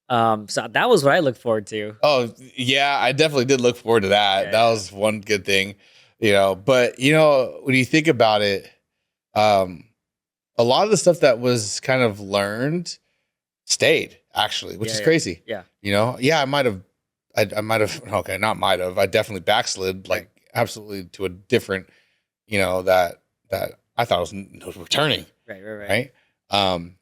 So that was what I looked forward to. Oh, yeah, I definitely did look forward to that. Yeah, That yeah. was one good thing, But, when you think about it, um, a lot of the stuff that was kind of learned stayed, actually, which Yeah, is yeah. crazy. Yeah. Yeah, I might have, okay, not might have, I definitely backslid, like, Right. absolutely to a different, that I thought was returning, Right. right? Um,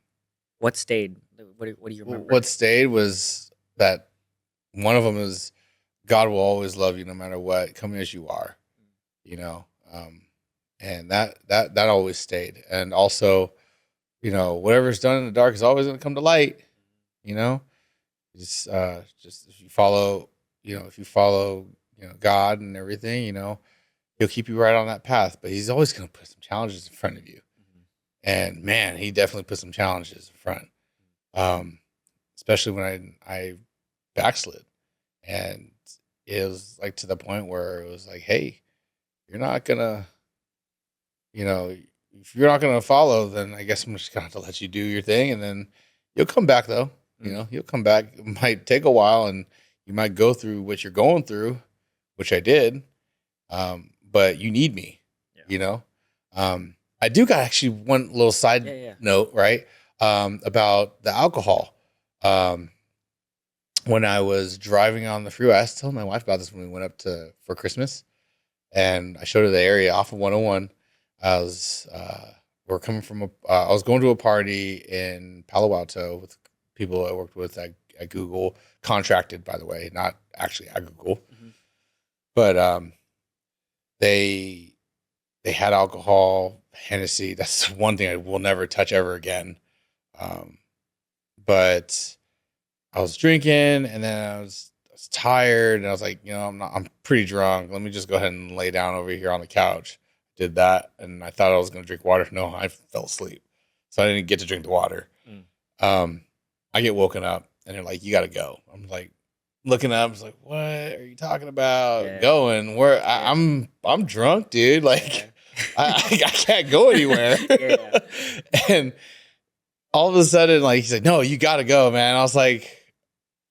What stayed? What do you remember? What stayed was that one of them is God will always love you no matter what, come as you are, you know, and that always stayed. And also, you know, whatever's done in the dark is always going to come to light. You know, just if you follow, you know, God and everything, you know, He'll keep you right on that path. But He's always going to put some challenges in front of you. And man, He definitely put some challenges in front. Especially when I backslid, and it was like to the point where it was like, hey, you're not gonna, you know, if you're not gonna follow, then I guess I'm just gonna have to let you do your thing, and then you'll come back though. You know, you'll come back. It might take a while, and you might go through what you're going through, which I did. But you need me. Yeah. You know, I do got actually one little side note, right? About the alcohol. When I was driving on the freeway, I was telling my wife about this when we went up for Christmas, and I showed her the area off of 101. We're coming from I was going to a party in Palo Alto with people I worked with at Google, contracted, by the way, not actually at Google. Mm-hmm. But they had alcohol, Hennessy. That's one thing I will never touch ever again. But I was drinking, and then I was tired, and I was like, you know, I'm pretty drunk. Let me just go ahead and lay down over here on the couch. Did that, and I thought I was going to drink water. No, I fell asleep, so I didn't get to drink the water. I get woken up, and they're like, "You got to go." I'm like, looking up, I was like, "What are you talking about? Yeah. Going where? Yeah. I'm drunk, dude. Like, I can't go anywhere." Yeah. And all of a sudden, like, he's like, "No, you got to go, man." I was like,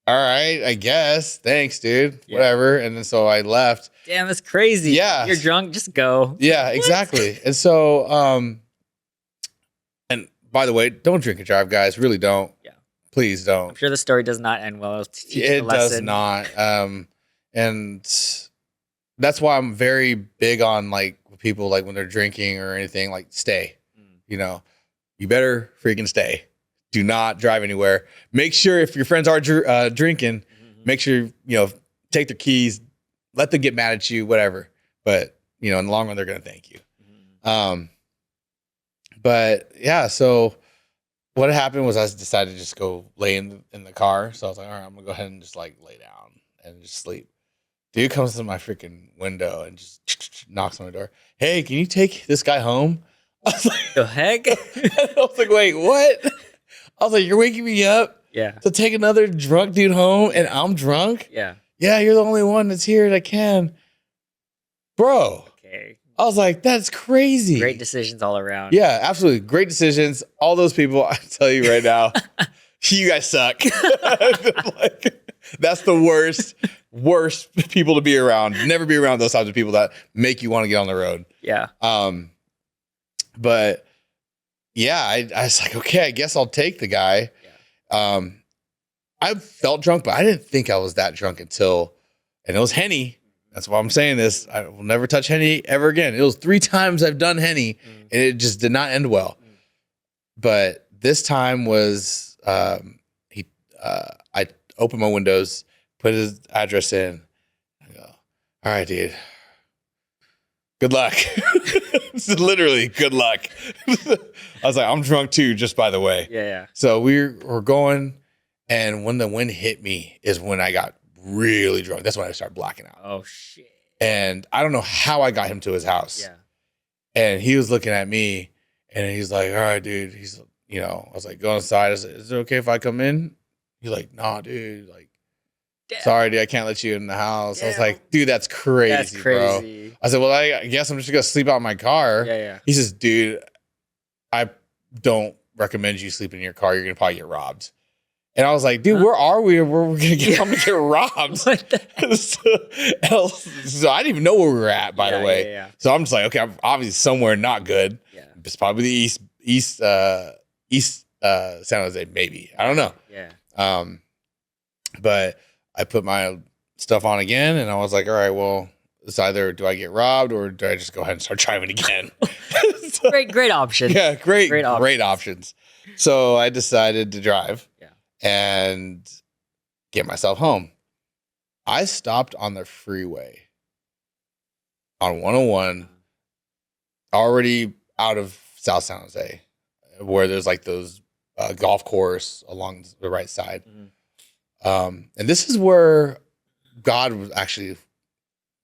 all right, I guess. Thanks, dude. Yeah. Whatever. And then so I left. Damn, that's crazy. Yeah. You're drunk, just go. Yeah, what? Exactly. And so, and by the way, don't drink and drive, guys. Really don't. Yeah. Please don't. I'm sure the story does not end well. It does not. And that's why I'm very big on like people, like when they're drinking or anything, like stay. You know, you better freaking stay. Do not drive anywhere. Make sure if your friends are drinking, make sure, you know, take their keys, let them get mad at you, whatever. But, you know, in the long run, they're going to thank you. But yeah, so what happened was I decided to just go lay in the car. So I was like, all right, I'm going to go ahead and just like lay down and just sleep. Dude comes to my freaking window and just knocks on the door. Hey, can you take this guy home? I was like, the heck? I was like, wait, what? I was like, you're waking me up to take another drunk dude home, and I'm drunk? Yeah. Yeah, you're the only one that's here that can. Bro. Okay. I was like, that's crazy. Great decisions all around. Yeah, absolutely. Great decisions. All those people, I tell you right now, you guys suck. Like, that's the worst people to be around. Never be around those types of people that make you want to get on the road. Yeah. But yeah, I was like, okay, I guess I'll take the guy. Yeah. I felt drunk, but I didn't think I was that drunk until, and it was Henny. That's why I'm saying this. I will never touch Henny ever again. It was 3 times I've done Henny, and it just did not end well. But this time was, I opened my windows, put his address in. I go, all right, dude. Good luck. Literally, good luck. I was like, I'm drunk too, just by the way. Yeah. So we're going, and when the wind hit me is when I got really drunk. That's when I started blacking out. Oh, shit. And I don't know how I got him to his house. Yeah. And he was looking at me, and he's like, all right, dude. He's, you know, I was like, go inside. I said, is it okay if I come in? He's like, nah, dude. Like, sorry, dude, I can't let you in the house. Damn. I was like, dude, that's crazy, bro. I said, well, I guess I'm just going to sleep out in my car. Yeah. He says, dude, I don't recommend you sleep in your car. You're going to probably get robbed. And I was like, dude, where are we? We're going to get robbed. so I didn't even know where we were at, by the way. Yeah. So I'm just like, okay, I'm obviously somewhere not good. Yeah. It's probably the east San Jose, maybe. I don't know. Yeah. But I put my stuff on again, and I was like, all right, well, it's either do I get robbed or do I just go ahead and start driving again? Great options. Yeah, great options. So I decided to drive. and get myself home. I stopped on the freeway on 101, already out of South San Jose, where there's like those golf course along the right side. And this is where God was actually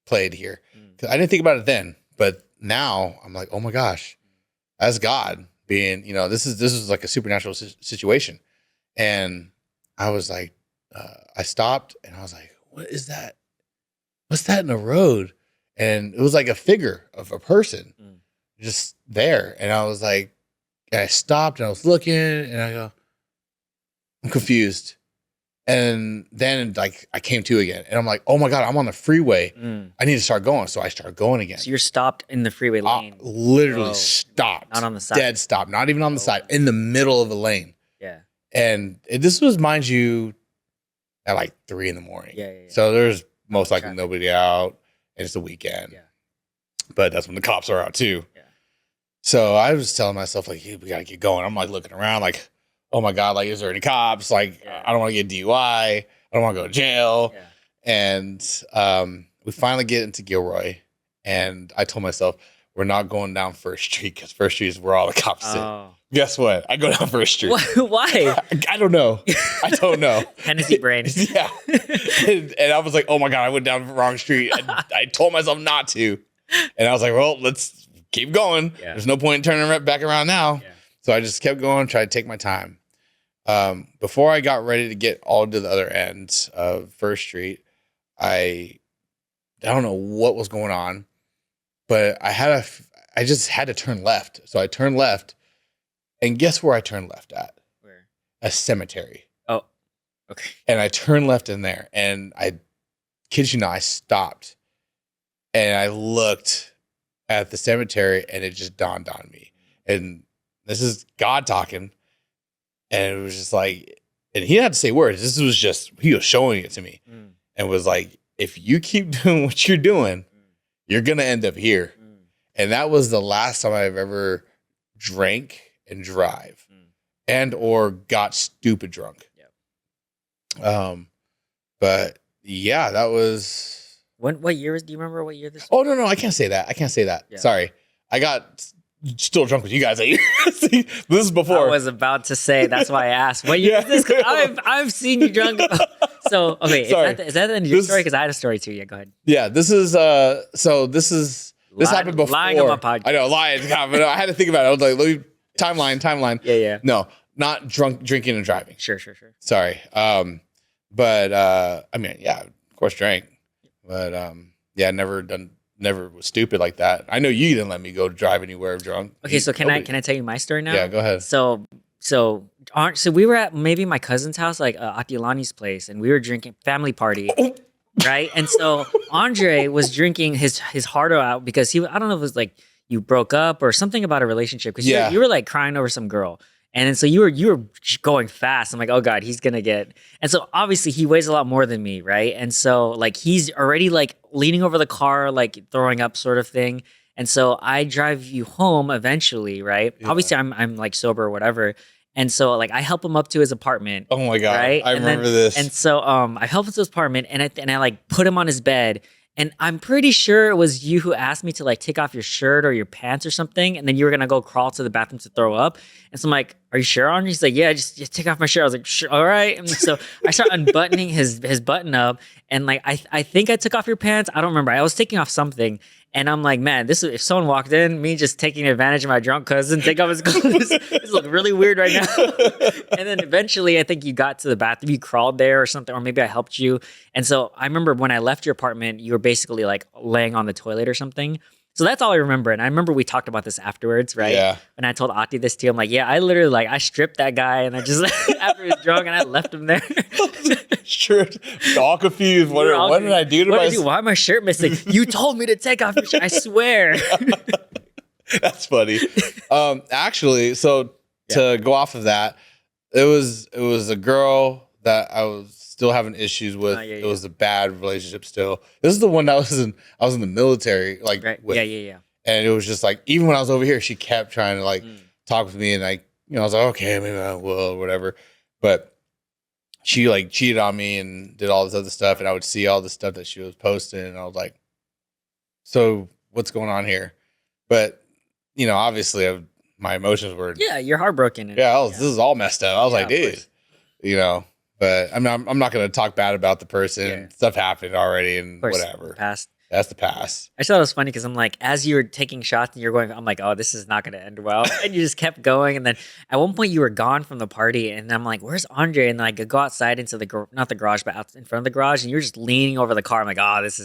played here. 'Cause I didn't think about it then, but now I'm like, oh my gosh, that's God being, this is like a supernatural situation. And I was like, I stopped and I was like, what is that? What's that in the road? And it was like a figure of a person just there. And I was like, and I stopped and I was looking and I go, I'm confused. And then like I came to again and I'm like, oh my God, I'm on the freeway. I need to start going. So I started going again. So you're stopped in the freeway lane. Literally stopped. Not on the side. Dead stop. Not even on the side. In the middle of the lane. Yeah. And this was, mind you, at like 3 a.m. Yeah. So there's most likely nobody out and it's a weekend. Yeah. But that's when the cops are out too. Yeah. So I was telling myself like, hey, we gotta get going. I'm like looking around like, oh my God, like is there any cops? Like I don't want to get DUI. I don't want to go to jail. Yeah. And we finally get into Gilroy and I told myself, we're not going down First Street because First Street is where all the cops sit. Guess what? I go down First Street. Why? I don't know. I don't know. Hennessy brain. Yeah. And I was like, oh my God, I went down the wrong street. I told myself not to. And I was like, well, let's keep going. Yeah. There's no point in turning back around now. Yeah. So I just kept going, tried to take my time. Before I got ready to get all to the other end of First Street, I don't know what was going on, but I just had to turn left. So I turned left. And guess where I turned left at? Where? A cemetery. Oh, okay. And I turned left in there. And I kid you not, I stopped. And I looked at the cemetery and it just dawned on me. And this is God talking. And it was just like, and he didn't have to say words. This was just, he was showing it to me. And was like, if you keep doing what you're doing, you're going to end up here. And that was the last time I've ever drank and drive and or got stupid drunk. But yeah, that was what year do you remember what year this was? Oh no, I can't say that. Yeah. Sorry. I got still drunk with you guys. See, this is before. I was about to say that's why I asked. What year is this? I've seen you drunk. So okay, is that the end of your story? Because I had a story too. Yeah, go ahead. Yeah, this is this happened before. Lying on my podcast. I know, lying. But I had to think about it. I was like, let me timeline. Yeah. No, not drinking and driving. Sure. Sorry. But I mean, yeah, of course drank. But yeah, never was stupid like that. I know you didn't let me go drive anywhere drunk. Okay, so can I tell you my story now? Yeah, go ahead. So we were at maybe my cousin's house, like Atilani's place, and we were drinking family party. Right? And so Andre was drinking his heart out because I don't know if it was like you broke up or something about a relationship because you were like crying over some girl. And then so you were going fast. I'm like, oh God, he's gonna get. And so obviously he weighs a lot more than me, right? And so like he's already like leaning over the car, like throwing up sort of thing. And so I drive you home eventually, right? Yeah. Obviously I'm like sober or whatever. And so like I help him up to his apartment. Oh my God. Right? I remember this. And so I help him to his apartment and I like put him on his bed. And I'm pretty sure it was you who asked me to like take off your shirt or your pants or something. And then you were going to go crawl to the bathroom to throw up. And so I'm like, are you sure, Andre? He's like, yeah, just take off my shirt. I was like, sure, all right. And so I start unbuttoning his button up. And like, I think I took off your pants. I don't remember. I was taking off something. And I'm like, man, if someone walked in, me just taking advantage of my drunk cousin, take off his clothes, this look really weird right now. And then eventually, I think you got to the bathroom, you crawled there or something, or maybe I helped you. And so I remember when I left your apartment, you were basically like laying on the toilet or something. So that's all I remember. And I remember we talked about this afterwards, right? Yeah. And I told Ati this too. I'm like, yeah, I literally like, I stripped that guy and I just, after he was drunk and I left him there. Stripped. All confused. What did I do to myself? Why my shirt missing? You told me to take off your shirt. I swear. That's funny. Actually, so to go off of that, it was a girl that I was still having issues with. It was a bad relationship still. This is the one that I was in the military, like with. Yeah. And it was just like, even when I was over here, she kept trying to like talk with me and like, I was like, okay, maybe I will or whatever. But she like cheated on me and did all this other stuff, and I would see all the stuff that she was posting, and I was like, so what's going on here? But obviously, my emotions were, Yeah, you're heartbroken. And yeah, this is all messed up. I was yeah, like, of dude, course. but I'm not going to talk bad about the person. Yeah, Stuff happened already, of and course. The whatever. past. That's the Yeah. past. I just thought it was funny because I'm like, as you were taking shots and you're going, I'm like, oh, this is not going to end well. And you just kept going. And then at one point you were gone from the party. And I'm like, where's Andre? And then I could go outside into not the garage, but out in front of the garage. And you're just leaning over the car. I'm like, oh, let's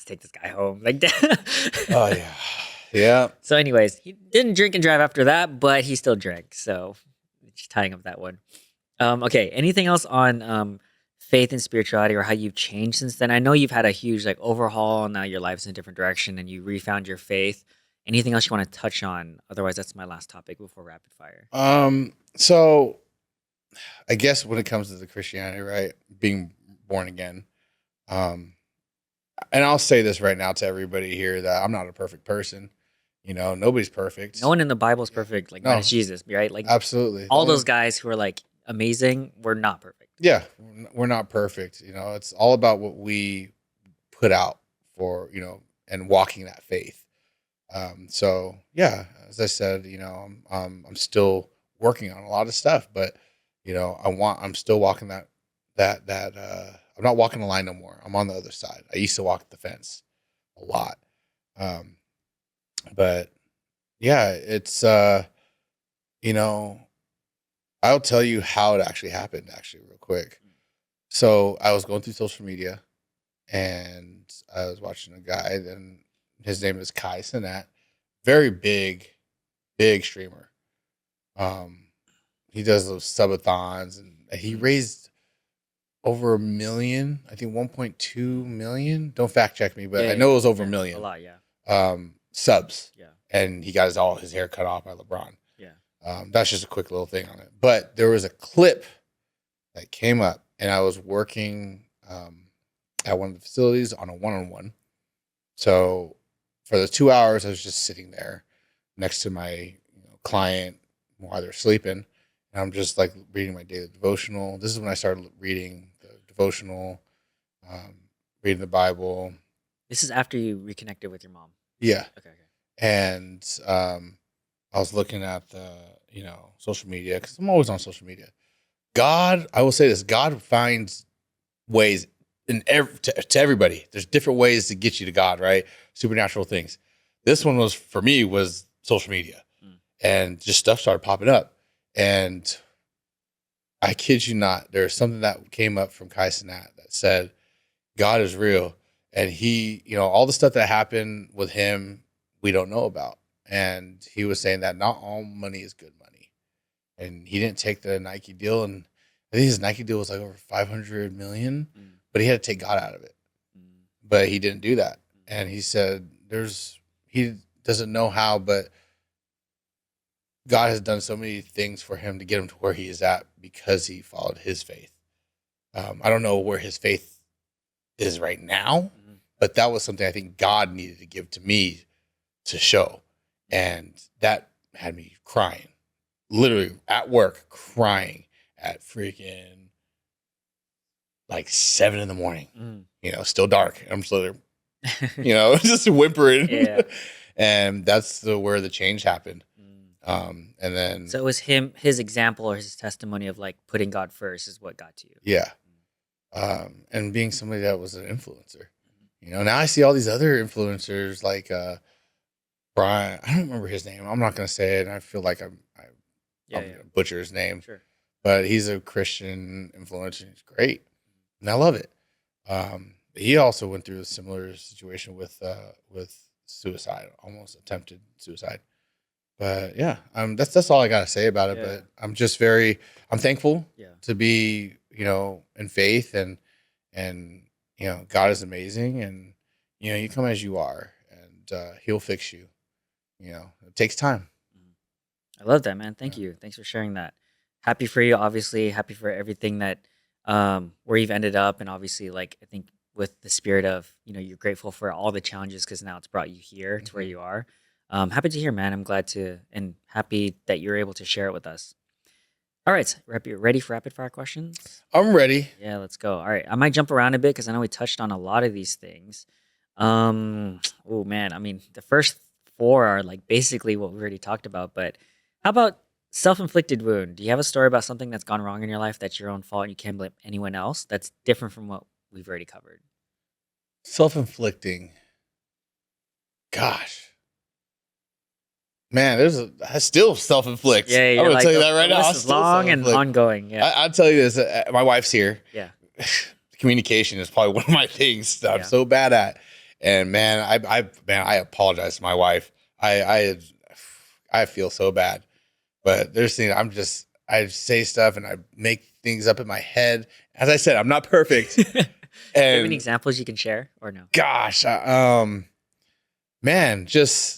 take this guy home. Like that. Oh yeah, yeah. So, anyways, he didn't drink and drive after that, but he still drank. So, just tying up that one. Okay. Anything else on faith and spirituality, or how you've changed since then? I know you've had a huge like overhaul. And now your life's in a different direction, and you refound your faith. Anything else you want to touch on? Otherwise, that's my last topic before rapid fire. So I guess when it comes to the Christianity, right, being born again, um, and I'll say this right now to everybody here that I'm not a perfect person. Nobody's perfect. No one in the Bible is perfect, like No, minus Jesus, right? Like absolutely. all those guys who are like amazing were not perfect. Yeah, we're not perfect. It's all about what we put out for, and walking that faith. So yeah, as I said, I'm still working on a lot of stuff, but I'm still walking I'm not walking the line no more. I'm on the other side. I used to walk the fence a lot. Um, but yeah, it's, I'll tell you how it actually happened real quick. So I was going through social media and I was watching a guy, and his name is Kai Cenat, very big streamer. He does those subathons, and he raised over 1 million, I think 1.2 million. Don't fact check me, but I know it was over 1 million. A lot, yeah. Subs. Yeah. And he got all his hair cut off by LeBron. Yeah. That's just a quick little thing on it. But there was a clip that came up, and I was working at one of the facilities on a one-on-one. So for the 2 hours, I was just sitting there next to my client while they're sleeping. And I'm just like reading my daily devotional. This is when I started reading the devotional, reading the Bible. This is after you reconnected with your mom. Yeah. Okay. And I was looking at the, social media, because I'm always on social media. God, I will say this, God finds ways to everybody. There's different ways to get you to God, right? Supernatural things. This one was, for me, was social media. And just stuff started popping up. And I kid you not, there's something that came up from Kai Cenat that said, God is real. And he, all the stuff that happened with him, we don't know about. And he was saying that not all money is good money. And he didn't take the Nike deal. And I think his Nike deal was like over 500 million, but he had to take God out of it. But he didn't do that. And he said, he doesn't know how, but God has done so many things for him to get him to where he is at because he followed his faith. I don't know where his faith is right now, but that was something I think God needed to give to me to show. And that had me crying, literally at work, crying at freaking like 7 a.m. Still dark. I'm still there, just whimpering. Yeah. And that's where the change happened. And then, so it was his example or his testimony of like putting God first is what got to you. Yeah. And being somebody that was an influencer, now I see all these other influencers like, Brian, I don't remember his name. I'm not going to say it. And I feel like I'm going to butcher his name, Sure. But he's a Christian influencer. He's great. And I love it. He also went through a similar situation with suicide, almost attempted suicide. But yeah, that's all I got to say about it. Yeah. But I'm thankful to be, in faith and God is amazing. And, you come as you are, and he'll fix you. It takes time. I love that, man. Thank you. Thanks for sharing that. Happy for you, obviously. Happy for everything that, where you've ended up. And obviously, like, I think with the spirit of, you're grateful for all the challenges because now it's brought you here to where you are. Happy to hear, man. I'm glad and happy that you're able to share it with us. All right, you ready for rapid fire questions? I'm ready. Yeah, let's go. All right, I might jump around a bit because I know we touched on a lot of these things. Oh man, I mean, the first four are like basically what we already talked about. But how about self-inflicted wound? Do you have a story about something that's gone wrong in your life that's your own fault and you can't blame anyone else? That's different from what we've already covered. Self-inflicting. Gosh. Man, I still self-inflict. Yeah, I'm you're going to like tell you that the right now. list I is still long and self-inflict. ongoing. Yeah, I'll tell you this. My wife's here. yeah, Communication is probably one of my things that I'm yeah. so bad at. And man, I apologize to my wife. I feel so bad. But there's things I say stuff and I make things up in my head. As I said, I'm not perfect. Do you have any And examples you can share or no? gosh, man, just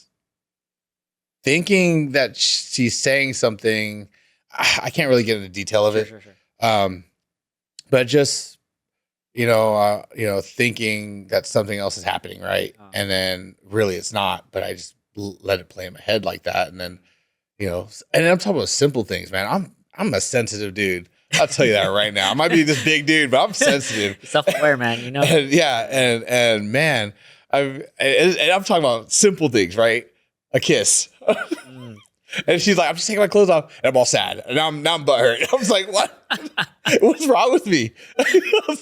thinking that she's saying something. I can't really get into detail of Sure, it. sure, sure. But just thinking that something else is happening, right? Oh. And then really it's not. But I just let it play in my head like that, and then and I'm talking about simple things, man. I'm a sensitive dude. I'll tell you that right now. I might be this big dude, but I'm sensitive. Self-aware, man. You know. And yeah, and man, I'm talking about simple things, right? A kiss. Mm. And she's like, I'm just taking my clothes off, and I'm all sad. And now I'm butthurt. I was like, what? What's wrong with me? That's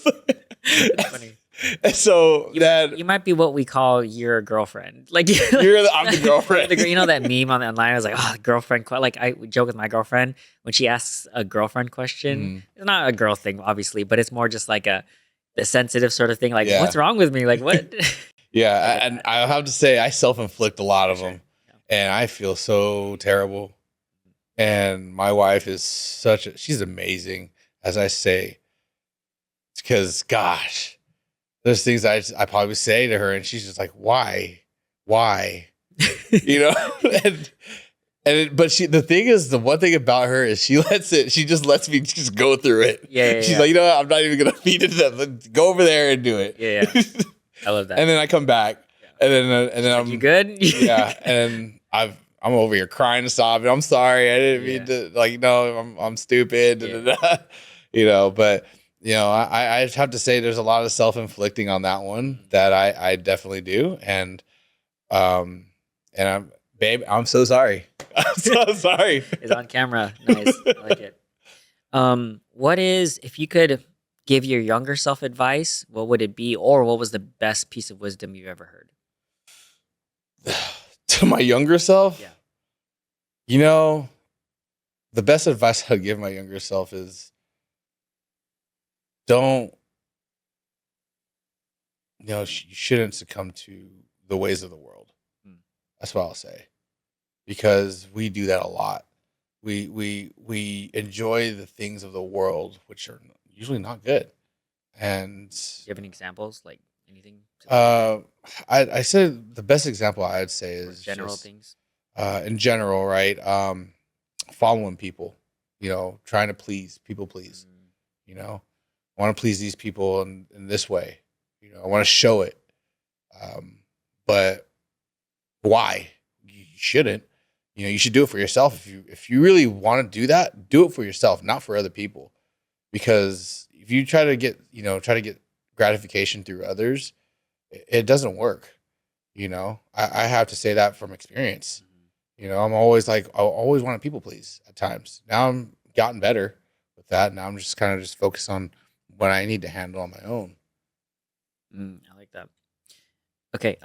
funny. And so You might be what we call your girlfriend. Like I'm the girlfriend. You know that meme on online? I was like, oh, girlfriend. Like I would joke with my girlfriend when she asks a girlfriend question. It's not a girl thing, obviously, but it's more just like the sensitive sort of thing. Like, Yeah. what's wrong with me? Like, what? Yeah, and I have to say, I self-inflict a lot of Sure. them, and I feel so terrible. And my wife is she's amazing, as I say, because gosh, there's things I probably say to her, and she's just like, why, but the thing is, the one thing about her is she just lets me just go through it. Yeah, She's like, what? I'm not even gonna feed into them. Go over there and do it. Yeah. I love that. And then I come back, and then I'm. You good? Yeah, and I'm over here crying and sobbing. I'm sorry, I didn't mean to. I'm stupid. Yeah. But I just have to say there's a lot of self-inflicting on that one that I definitely do, and I'm so sorry. I'm so sorry. It's on camera. Nice. I like it. If you could give your younger self advice, what would it be? Or what was the best piece of wisdom you've ever heard? To my younger self? Yeah. The best advice I'd give my younger self is don't, you shouldn't succumb to the ways of the world. That's what I'll say. Because we do that a lot. We enjoy the things of the world, which are usually not good. And Do you have any examples? Like anything? I said the best example I'd say Or is general just, things? in general, right? Following people, trying to people please, I want to please these people in this way, I want to show it. But why? You shouldn't. You should do it for yourself. If you really want to do that, do it for yourself, not for other people. Because if you try to get gratification through others, it doesn't work. I have to say that from experience. I'm always like, I always want to people please at times. Now I'm gotten better with that. Now I'm just kind of focused on what I need to handle on my own. I like that. Okay.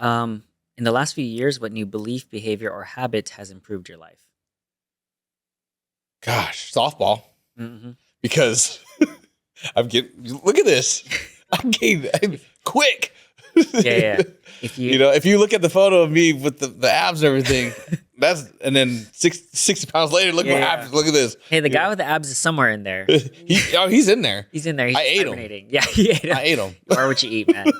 In the last few years, what new belief, behavior, or habit has improved your life? Gosh, softball. Mm-hmm. Because look at this. I'm quick. Yeah. If you look at the photo of me with the abs and everything, and then 60 pounds later, look what happens. Look at this. Hey, the guy with the abs is somewhere in there. He's in there. He's in there. He's I ate hibernating. Yeah, he ate him. I ate him. You are what you eat, man.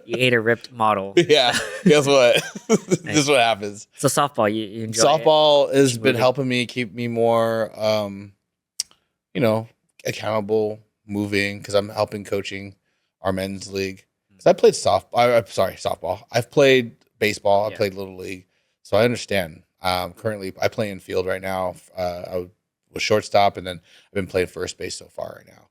You ate a ripped model. Yeah. Guess what? This is what happens. So softball, you enjoy softball it? has been helping me keep me more, accountable, moving, because I'm helping coaching our men's league. Because I played softball. I've played baseball. I played little league, so I understand. Currently, I play in field right now was shortstop, and then I've been playing first base so far right now.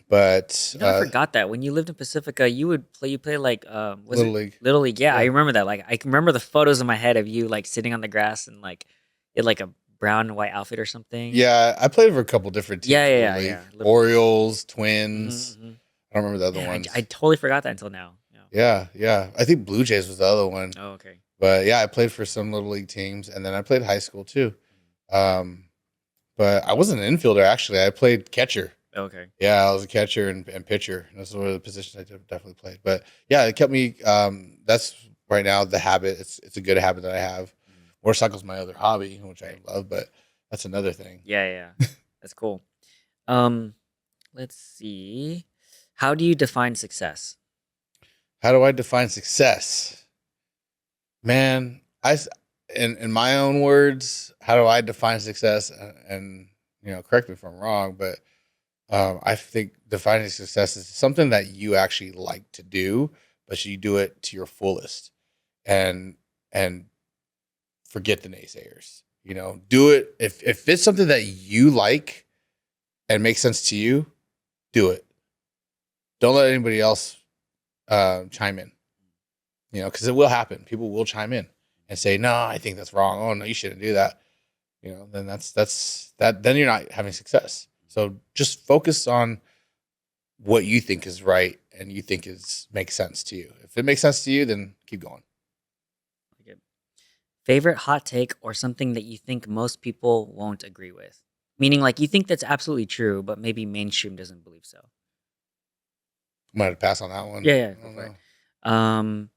But I forgot that when you lived in Pacifica, you play like was Little it League. Little League? Yeah, I Yeah. remember that. Like I can remember the photos in my head of you like sitting on the grass and like you had like a brown and white outfit or something. Yeah, I played for a couple different teams. Yeah, yeah, Little yeah, League. yeah. Orioles, Mhm, Twins. mhm. I don't remember the other Man, ones. I totally forgot that until now. Yeah. I think Blue Jays was the other one. Oh, okay. But yeah, I played for some Little League teams, and then I played high school too. But I wasn't an infielder, actually. I played catcher. Okay. Yeah, I was a catcher and pitcher. Those were the positions I definitely played. But yeah, it kept me. That's right now the habit. It's a good habit that I have. Motorcycle's my other hobby, which I love, but that's another thing. Yeah. That's cool. Let's see. How do you define success? How do I define success? Man, in my own words, how do I define success? And correct me if I'm wrong, but I think defining success is something that you actually like to do, but you do it to your fullest, and forget the naysayers. Do it if it's something that you like and makes sense to you, do it. Don't let anybody else chime in. Because it will happen. People will chime in and say, "No, I think that's wrong. Oh no, you shouldn't do that." Then that's that. Then you're not having success. So just focus on what you think is right and you think makes sense to you. If it makes sense to you, then keep going. Okay. Favorite hot take or something that you think most people won't agree with? Meaning like you think that's absolutely true, but maybe mainstream doesn't believe so. I'm gonna pass on that one. Yeah, go for it.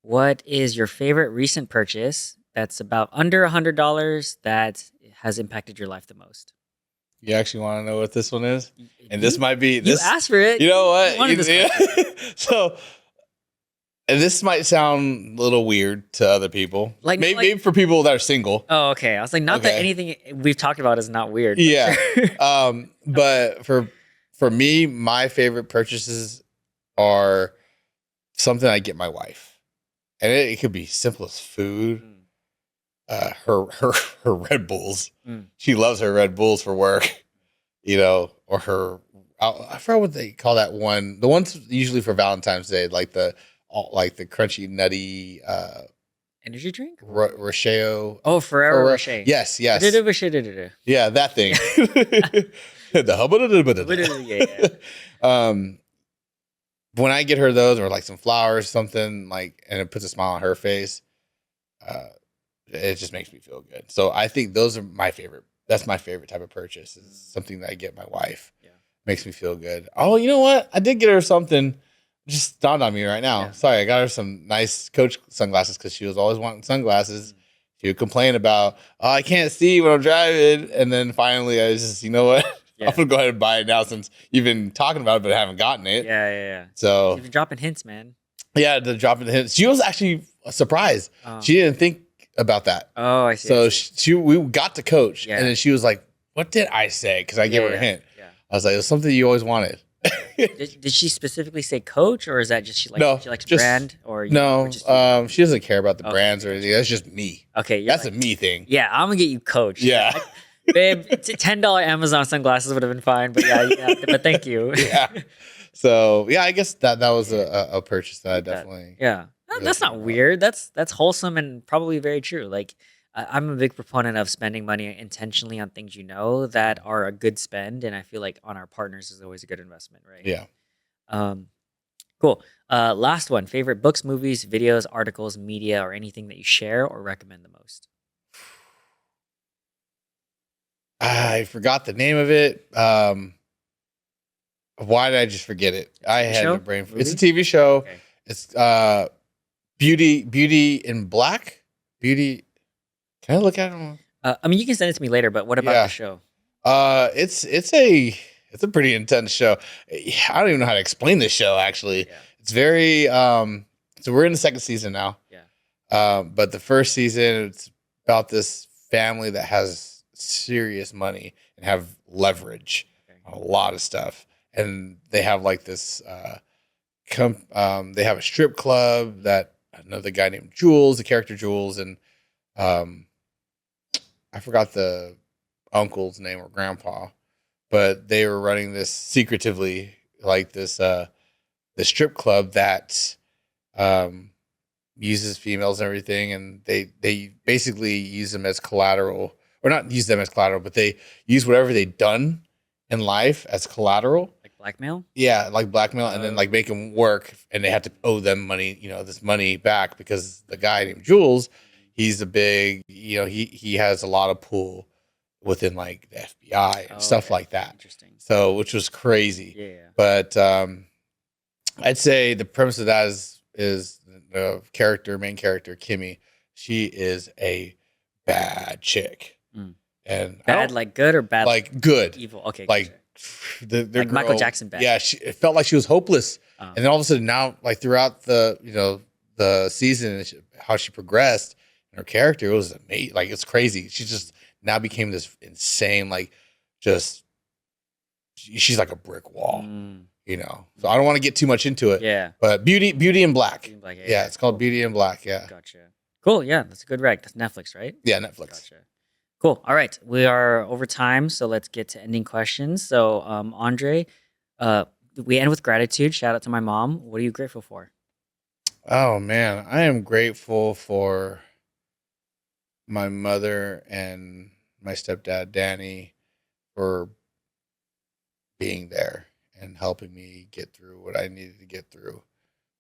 What is your favorite recent purchase that's about under $100 that has impacted your life the most? You actually want to know what this one is? And You- this might be You this. asked for it. You know what? You wanted this question. So, and this might sound a little weird to other people. Like- maybe for people that are single. Oh, okay. I was like, not that Okay. anything we've talked about is not weird. but Yeah. sure. But for me, my favorite purchases are something I get my wife, and it could be simple as food. Her Red Bulls. She loves her Red Bulls for work, or her. I forgot what they call that one. The ones usually for Valentine's Day, like the crunchy nutty Energy drink? Rocheo. Oh, Ferrero Rocher. Yes. Yeah, Yeah, that thing. The hubba. yeah. When I get her those, or like some flowers, something like, and it puts a smile on her face, it just makes me feel good. So I think those are my favorite. That's my favorite type of purchase. Is something that I get my wife. Yeah, makes me feel good. Oh, you know what? I did get her something. Just dawned on me right now. Yeah. Sorry, I got her some nice Coach sunglasses because she was always wanting sunglasses. She would complain about, oh, I can't see when I'm driving, and then finally I was just, you know what? Yeah. I'm gonna go ahead and buy it now since you've been talking about it but haven't gotten it. Yeah. So you've been dropping hints, man. Yeah, the dropping the hints. She was actually surprised. She didn't think about that. Oh, I see. So we got to Coach, and then she was like, "What did I say?" Because I gave her a hint. Yeah. I was like, "It was something you always wanted." did she specifically say Coach, or is that just she likes brand? Or she doesn't care about the brands or anything. That's just me. Okay, that's a me thing. Yeah, I'm gonna get you Coach. Yeah. Babe, $10 Amazon sunglasses would have been fine, but but thank you. Yeah. So yeah, I guess that was a purchase that I definitely. Yeah, that's not weird. That's wholesome and probably very true. Like I'm a big proponent of spending money intentionally on things that are a good spend, and I feel like on our partners is always a good investment, right? Yeah. Cool. Last one: favorite books, movies, videos, articles, media, or anything that you share or recommend the most. I forgot the name of it. Why did I just forget it? I had a brain. It's a TV show. Okay. It's Beauty in Black. Beauty. Can I look at it? I mean, you can send it to me later. But what about the show? It's a pretty intense show. I don't even know how to explain this show. Actually, it's very. So we're in the second season now. Yeah. But the first season, it's about this family that has serious money and have leverage on a lot of stuff, and they have like this they have a strip club that another guy named Jules, the character Jules, and I forgot the uncle's name or grandpa, but they were running this secretively, like the strip club that um, uses females and everything, and they basically use them as collateral, or not use them as collateral, but they use whatever they've done in life as collateral. Like blackmail? Yeah, like blackmail, and then like Oh. make them work, and they had to owe them money, this money back because the guy named Jules, he's a big, he has a lot of pull within like the FBI and Oh, stuff okay. like that. Interesting. So, which was crazy. Yeah. But I'd say the premise of that is the main character Kimmy. She is a bad chick, Mm. and I Bad don't like good or bad like good. evil? Okay, Like the like Michael girl, Jackson bad. yeah, it felt like she was hopeless, Oh. and then all of a sudden now, like throughout the season, how she progressed and her character, it was amazing. Like it's crazy. She just now became this insane, like just she's like a brick wall, Mm. So I don't want to get too much into it. Yeah. But Beauty in Black. Seems like Yeah, it's called cool. Beauty in Black. Yeah. Gotcha. Cool. Yeah, that's a good rec. That's Netflix, right? Yeah, Netflix. Gotcha. Cool. All right. We are over time, so let's get to ending questions. So, Andre, uh, we end with gratitude. Shout out to my mom. What are you grateful for? Oh man, I am grateful for my mother and my stepdad Danny for being there and helping me get through what I needed to get through.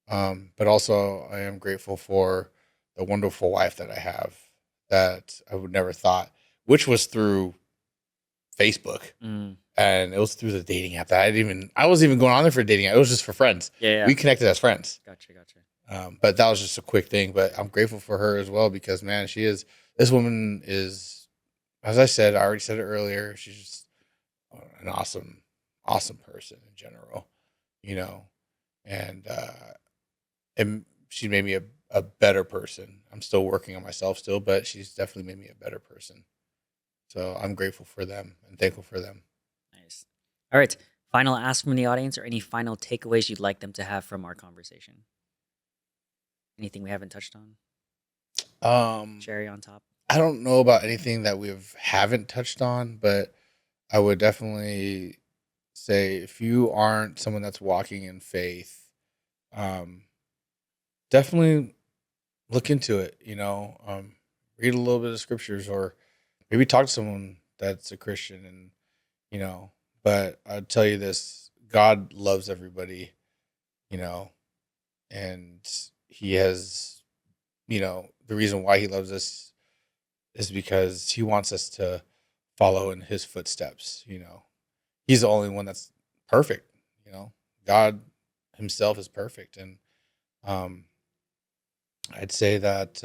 But also, I am grateful for the wonderful wife that I have that I would never thought, which was through Facebook. Mm. And it was through the dating app that I wasn't even going on there for a dating app. It was just for friends. Yeah. We connected as friends. Gotcha. But that was just a quick thing. But I'm grateful for her as well because, man, this woman is, as I said, I already said it earlier, she's just an awesome person in general, you know, and she made me a better person. I'm still working on myself still, but she's definitely made me a better person. So I'm grateful for them and thankful for them. Nice. All right. Final ask from the audience or any final takeaways you'd like them to have from our conversation? Anything we haven't touched on? Cherry on top. I don't know about anything that we haven't touched on, but I would definitely say if you aren't someone that's walking in faith, definitely look into it. Read a little bit of scriptures or maybe talk to someone that's a Christian, and But I'll tell you this: God loves everybody, you know, and He has, the reason why He loves us is because He wants us to follow in His footsteps. He's the only one that's perfect. God Himself is perfect, and I'd say that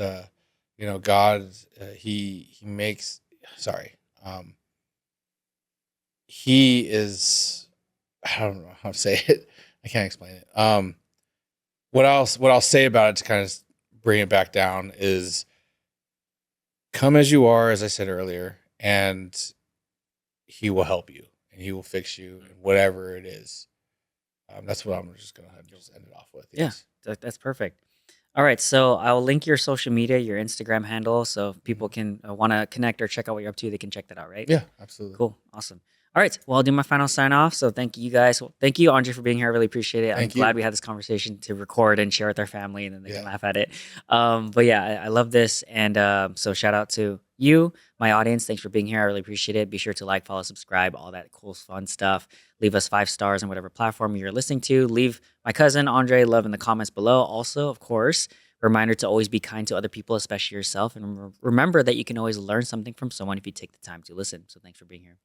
God He makes. Sorry, He is. I don't know how to say it. I can't explain it. What else? What I'll say about it to kind of bring it back down is come as you are, as I said earlier, and He will help you and He will fix you in whatever it is. That's what I'm just gonna just end it off with. Yes. Yeah, that's perfect. All right, so I'll link your social media, your Instagram handle, so if people can want to connect or check out what you're up to, they can check that out, right? Yeah, absolutely. Cool, awesome. All right, well, I'll do my final sign off. So thank you guys. Thank you, Andre, for being here. I really appreciate it. I'm glad we had this conversation to record and share with our family, and then they can laugh at it. But yeah, I love this, and so shout out to you, my audience. Thanks for being here. I really appreciate it. Be sure to like, follow, subscribe, all that cool, fun stuff. Leave us 5 stars on whatever platform you're listening to. Leave my cousin Andre love in the comments below. Also, of course, reminder to always be kind to other people, especially yourself. And remember that you can always learn something from someone if you take the time to listen. So thanks for being here.